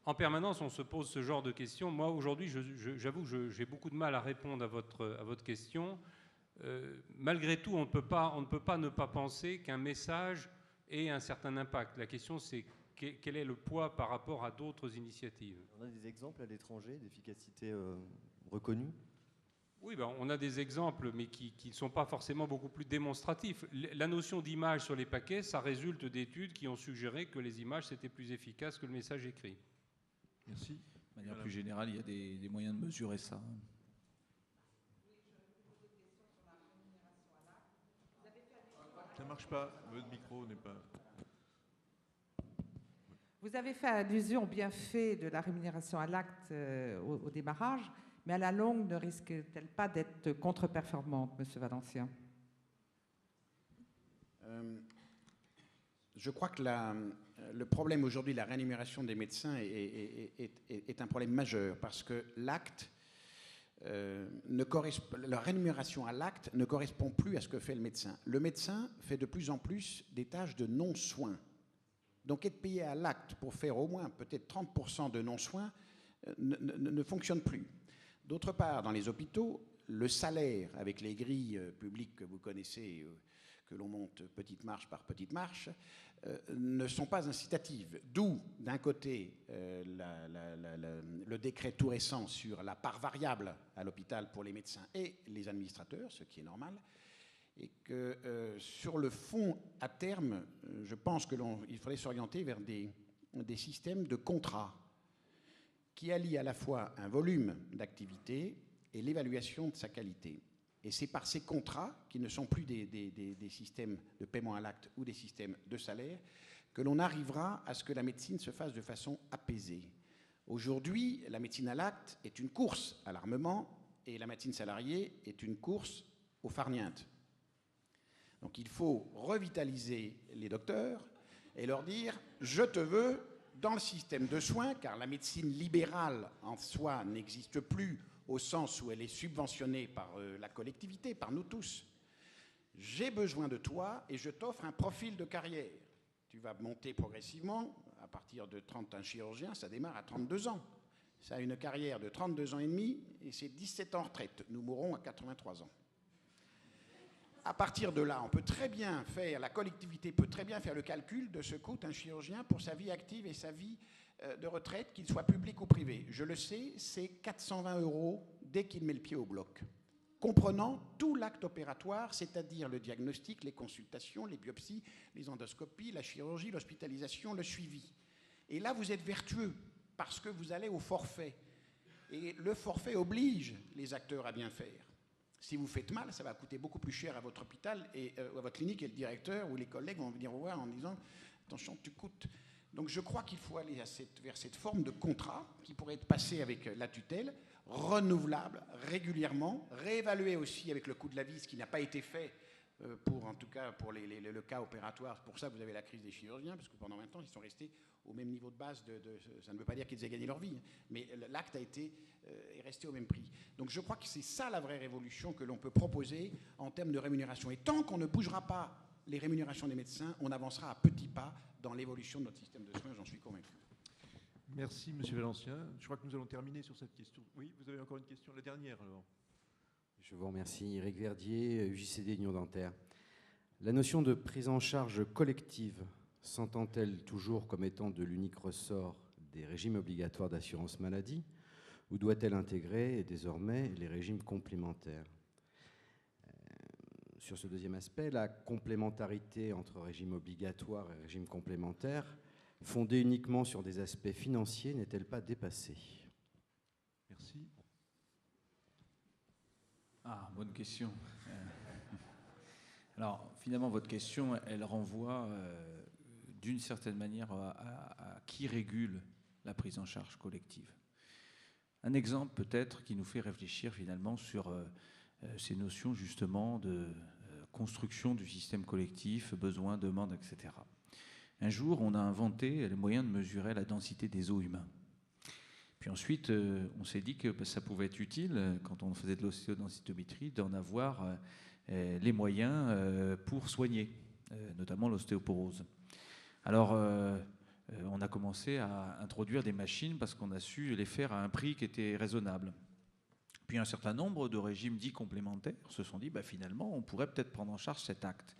Speaker 3: En permanence, on se pose ce genre de questions. Moi, aujourd'hui, j'avoue que j'ai beaucoup de mal à répondre à votre question. Malgré tout, on ne peut pas ne pas penser qu'un message ait un certain impact. La question, c'est quel est le poids par rapport à d'autres initiatives.
Speaker 13: On a des exemples à l'étranger d'efficacité reconnue?
Speaker 3: Oui, on a des exemples, mais qui ne sont pas forcément beaucoup plus démonstratifs. La notion d'image sur les paquets, ça résulte d'études qui ont suggéré que les images, c'était plus efficace que le message écrit.
Speaker 1: Merci.
Speaker 4: De manière plus générale, il y a des moyens de mesurer ça.
Speaker 1: Ça ne marche pas, votre micro n'est pas...
Speaker 11: Vous avez fait allusion au bienfait de la rémunération à l'acte au démarrage, mais à la longue, ne risque-t-elle pas d'être contre-performante, M. Valencien?
Speaker 6: Je crois que le problème aujourd'hui de la rémunération des médecins est un problème majeur, parce que l'acte, la rémunération à l'acte ne correspond plus à ce que fait le médecin. Le médecin fait de plus en plus des tâches de non-soins. Donc être payé à l'acte pour faire au moins peut-être 30% de non-soins ne fonctionne plus. D'autre part, dans les hôpitaux, le salaire avec les grilles publiques que vous connaissez, que l'on monte petite marche par petite marche, ne sont pas incitatives. D'où, d'un côté, le décret tout récent sur la part variable à l'hôpital pour les médecins et les administrateurs, ce qui est normal, et que sur le fond, à terme, je pense qu'il faudrait s'orienter vers des systèmes de contrats qui allient à la fois un volume d'activité et l'évaluation de sa qualité. Et c'est par ces contrats, qui ne sont plus des systèmes de paiement à l'acte ou des systèmes de salaire, que l'on arrivera à ce que la médecine se fasse de façon apaisée. Aujourd'hui, la médecine à l'acte est une course à l'armement et la médecine salariée est une course aux farnientes. Donc il faut revitaliser les docteurs et leur dire « je te veux dans le système de soins », car la médecine libérale en soi n'existe plus au sens où elle est subventionnée par la collectivité, par nous tous. J'ai besoin de toi et je t'offre un profil de carrière. Tu vas monter progressivement, à partir de 30 ans chirurgien, ça démarre à 32 ans. Ça a une carrière de 32 ans et demi et c'est 17 ans en retraite. Nous mourrons à 83 ans. À partir de là, on peut très bien faire, la collectivité peut très bien faire le calcul de ce que coûte un chirurgien pour sa vie active et sa vie de retraite, qu'il soit public ou privé. Je le sais, c'est 420 € dès qu'il met le pied au bloc, comprenant tout l'acte opératoire, c'est-à-dire le diagnostic, les consultations, les biopsies, les endoscopies, la chirurgie, l'hospitalisation, le suivi. Et là, vous êtes vertueux, parce que vous allez au forfait. Et le forfait oblige les acteurs à bien faire. Si vous faites mal, ça va coûter beaucoup plus cher à votre hôpital et à votre clinique, et le directeur ou les collègues vont venir vous voir en disant « attention, tu coûtes ». Donc je crois qu'il faut aller vers cette forme de contrat qui pourrait être passé avec la tutelle, renouvelable régulièrement, réévalué aussi avec le coût de la vie, ce qui n'a pas été fait en tout cas pour le cas opératoire. Pour ça, vous avez la crise des chirurgiens, parce que pendant 20 ans, ils sont restés au même niveau de base. Ça ne veut pas dire qu'ils aient gagné leur vie, mais l'acte est resté au même prix. Donc je crois que c'est ça la vraie révolution que l'on peut proposer en termes de rémunération. Et tant qu'on ne bougera pas les rémunérations des médecins, on avancera à petits pas dans l'évolution de notre système de soins, j'en suis convaincu.
Speaker 1: Merci, M. Valencien. Je crois que nous allons terminer sur cette question. Oui, vous avez encore une question, la dernière alors.
Speaker 14: Je vous remercie. Éric Verdier, UJCD Union Dentaire. La notion de prise en charge collective s'entend-elle toujours comme étant de l'unique ressort des régimes obligatoires d'assurance maladie, ou doit-elle intégrer désormais les régimes complémentaires? Sur ce deuxième aspect, la complémentarité entre régime obligatoire et régime complémentaire, fondée uniquement sur des aspects financiers, n'est-elle pas dépassée?
Speaker 1: Merci.
Speaker 4: Ah, bonne question. Alors, finalement, votre question, elle renvoie d'une certaine manière à qui régule la prise en charge collective. Un exemple peut-être qui nous fait réfléchir finalement sur ces notions justement de construction du système collectif, besoins, demandes, etc. Un jour, on a inventé les moyens de mesurer la densité des os humains. Puis ensuite, on s'est dit que ça pouvait être utile, quand on faisait de l'ostéodensitométrie, d'en avoir les moyens pour soigner, notamment l'ostéoporose. Alors, on a commencé à introduire des machines parce qu'on a su les faire à un prix qui était raisonnable. Puis un certain nombre de régimes dits complémentaires se sont dit, finalement, on pourrait peut-être prendre en charge cet acte.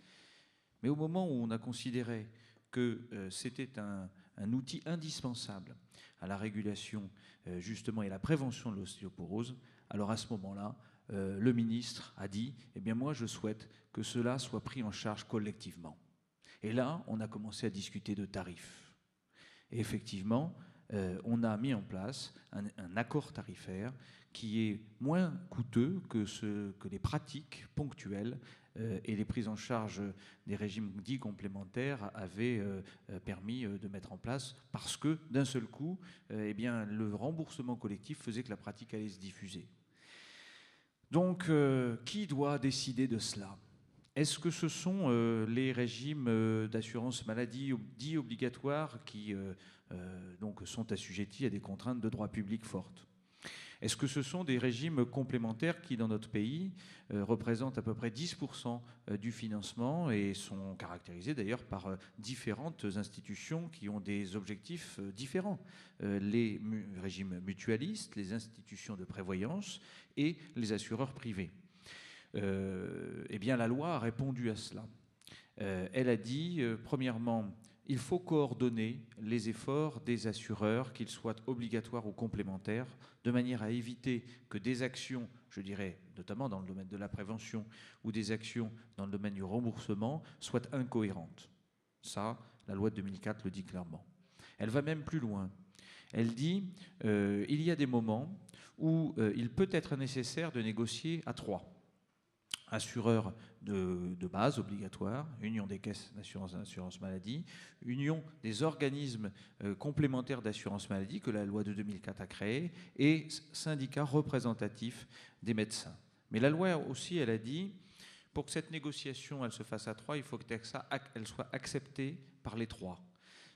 Speaker 4: Mais au moment où on a considéré que c'était un outil indispensable à la régulation justement et à la prévention de l'ostéoporose, alors à ce moment-là, le ministre a dit, eh bien moi je souhaite que cela soit pris en charge collectivement. Et là, on a commencé à discuter de tarifs. Et effectivement, on a mis en place un accord tarifaire qui est moins coûteux que les pratiques ponctuelles et les prises en charge des régimes dits complémentaires avaient permis de mettre en place, parce que d'un seul coup, le remboursement collectif faisait que la pratique allait se diffuser. Donc, qui doit décider de cela? Est-ce que ce sont les régimes d'assurance maladie dits obligatoires qui donc sont assujettis à des contraintes de droit public fortes? Est-ce que ce sont des régimes complémentaires qui, dans notre pays, représentent à peu près 10% du financement et sont caractérisés d'ailleurs par différentes institutions qui ont des objectifs différents? Les régimes mutualistes, les institutions de prévoyance et les assureurs privés. Eh bien, la loi a répondu à cela. Elle a dit, premièrement, il faut coordonner les efforts des assureurs, qu'ils soient obligatoires ou complémentaires, de manière à éviter que des actions, je dirais, notamment dans le domaine de la prévention, ou des actions dans le domaine du remboursement, soient incohérentes. Ça, la loi de 2004 le dit clairement. Elle va même plus loin. Elle dit, il y a des moments où il peut être nécessaire de négocier à trois. Assureurs de base obligatoire, union des caisses d'assurance maladie, union des organismes complémentaires d'assurance maladie que la loi de 2004 a créé, et syndicats représentatifs des médecins. Mais la loi aussi, elle a dit, pour que cette négociation elle se fasse à trois, il faut qu'elle soit acceptée par les trois.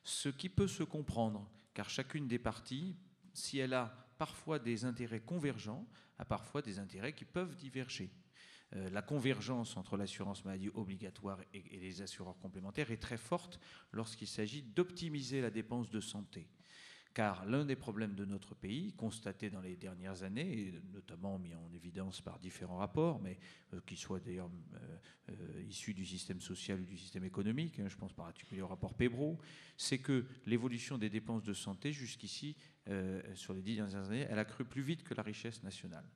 Speaker 4: Ce qui peut se comprendre, car chacune des parties, si elle a parfois des intérêts convergents, a parfois des intérêts qui peuvent diverger. La convergence entre l'assurance maladie obligatoire et les assureurs complémentaires est très forte lorsqu'il s'agit d'optimiser la dépense de santé. Car l'un des problèmes de notre pays, constaté dans les dernières années, et notamment mis en évidence par différents rapports, mais qui soient d'ailleurs issus du système social ou du système économique, je pense par particulier au rapport Pébro, c'est que l'évolution des dépenses de santé jusqu'ici, sur les 10 dernières années, elle a cru plus vite que la richesse nationale.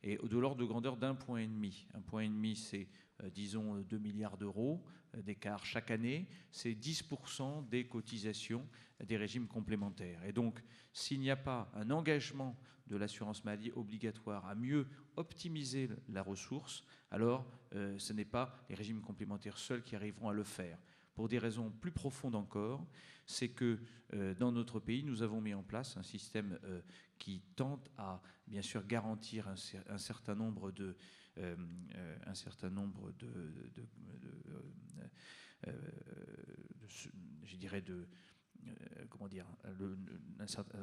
Speaker 4: Et de l'ordre de grandeur d'1,5 point. 1,5 point, c'est, disons, 2 milliards d'euros d'écart chaque année. C'est 10% des cotisations des régimes complémentaires. Et donc, s'il n'y a pas un engagement de l'assurance maladie obligatoire à mieux optimiser la ressource, alors ce n'est pas les régimes complémentaires seuls qui arriveront à le faire. Pour des raisons plus profondes encore, c'est que dans notre pays, nous avons mis en place un système qui tente à, bien sûr, garantir un certain nombre de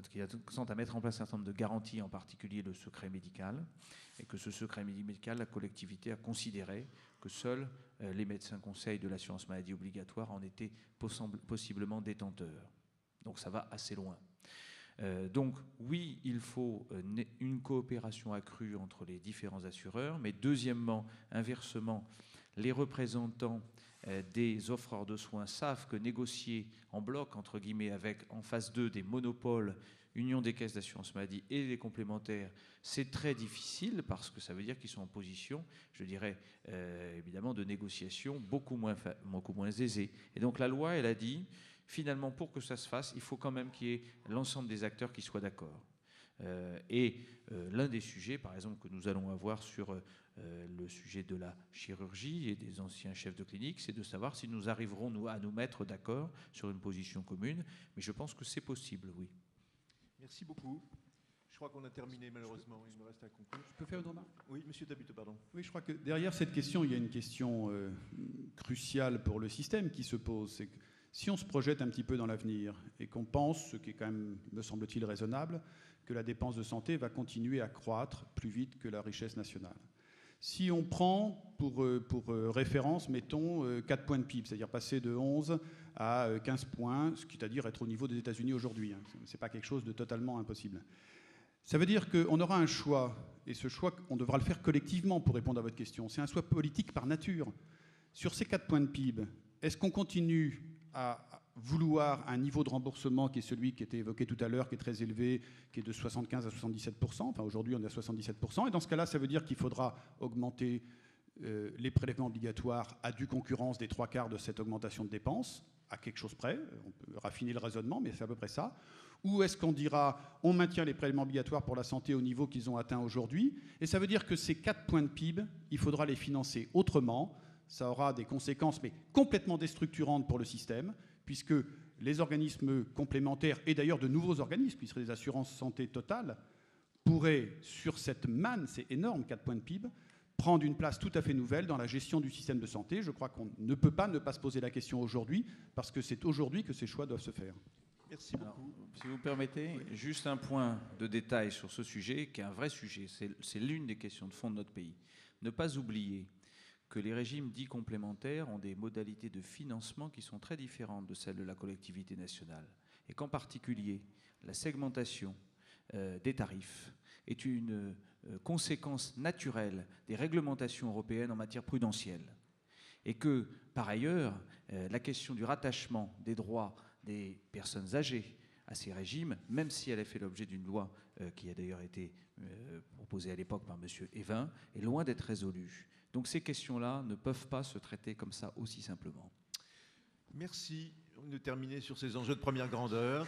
Speaker 4: qui tente à mettre en place un certain nombre de garanties, en particulier le secret médical, et que ce secret médical, la collectivité a considéré que seuls les médecins conseils de l'assurance maladie obligatoire en étaient possiblement détenteurs. Donc ça va assez loin. Donc oui, il faut une coopération accrue entre les différents assureurs, mais deuxièmement, inversement, les représentants des offreurs de soins savent que négocier en bloc, entre guillemets, avec en face d'eux des monopoles Union des caisses d'assurance maladie et les complémentaires, c'est très difficile parce que ça veut dire qu'ils sont en position, je dirais, évidemment, de négociation beaucoup moins aisée. Et donc la loi, elle a dit, finalement, pour que ça se fasse, il faut quand même qu'il y ait l'ensemble des acteurs qui soient d'accord. L'un des sujets, par exemple, que nous allons avoir sur le sujet de la chirurgie et des anciens chefs de clinique, c'est de savoir si nous arriverons à nous mettre d'accord sur une position commune. Mais je pense que c'est possible, oui.
Speaker 1: Merci beaucoup. Je crois qu'on a terminé, malheureusement. Il me reste à conclure.
Speaker 5: Je peux faire une remarque ?
Speaker 1: Oui, monsieur Tabito, pardon.
Speaker 5: Oui, je crois que derrière cette question, il y a une question cruciale pour le système qui se pose. C'est que si on se projette un petit peu dans l'avenir et qu'on pense, ce qui est quand même, me semble-t-il, raisonnable, que la dépense de santé va continuer à croître plus vite que la richesse nationale. Si on prend pour référence, mettons, 4 points de PIB, c'est-à-dire passer de 11 à 15 points, ce qui est à dire être au niveau des États-Unis aujourd'hui. Hein. Ce n'est pas quelque chose de totalement impossible. Ça veut dire qu'on aura un choix, et ce choix, on devra le faire collectivement pour répondre à votre question. C'est un choix politique par nature. Sur ces 4 points de PIB, est-ce qu'on continue à vouloir un niveau de remboursement qui est celui qui était évoqué tout à l'heure, qui est très élevé, qui est de 75 à 77%, enfin aujourd'hui on est à 77%, et dans ce cas-là, ça veut dire qu'il faudra augmenter les prélèvements obligatoires à due concurrence des 3/4 de cette augmentation de dépenses, à quelque chose près, on peut raffiner le raisonnement, mais c'est à peu près ça. Ou est-ce qu'on dira, on maintient les prélèvements obligatoires pour la santé au niveau qu'ils ont atteint aujourd'hui, et ça veut dire que ces 4 points de PIB, il faudra les financer autrement, ça aura des conséquences, mais complètement déstructurantes pour le système, puisque les organismes complémentaires, et d'ailleurs de nouveaux organismes, qui seraient des assurances santé totales, pourraient, sur cette manne, c'est énorme, 4 points de PIB, prendre une place tout à fait nouvelle dans la gestion du système de santé. Je crois qu'on ne peut pas ne pas se poser la question aujourd'hui, parce que c'est aujourd'hui que ces choix doivent se faire.
Speaker 1: Merci beaucoup.
Speaker 4: Alors, si vous permettez, juste un point de détail sur ce sujet, qui est un vrai sujet. C'est l'une des questions de fond de notre pays. Ne pas oublier que les régimes dits complémentaires ont des modalités de financement qui sont très différentes de celles de la collectivité nationale. Et qu'en particulier, la segmentation des tarifs est une conséquence naturelle des réglementations européennes en matière prudentielle. Et que, par ailleurs, la question du rattachement des droits des personnes âgées à ces régimes, même si elle a fait l'objet d'une loi qui a d'ailleurs été proposée à l'époque par M. Evin, est loin d'être résolue. Donc ces questions-là ne peuvent pas se traiter comme ça aussi simplement.
Speaker 1: Merci de terminer sur ces enjeux de première grandeur.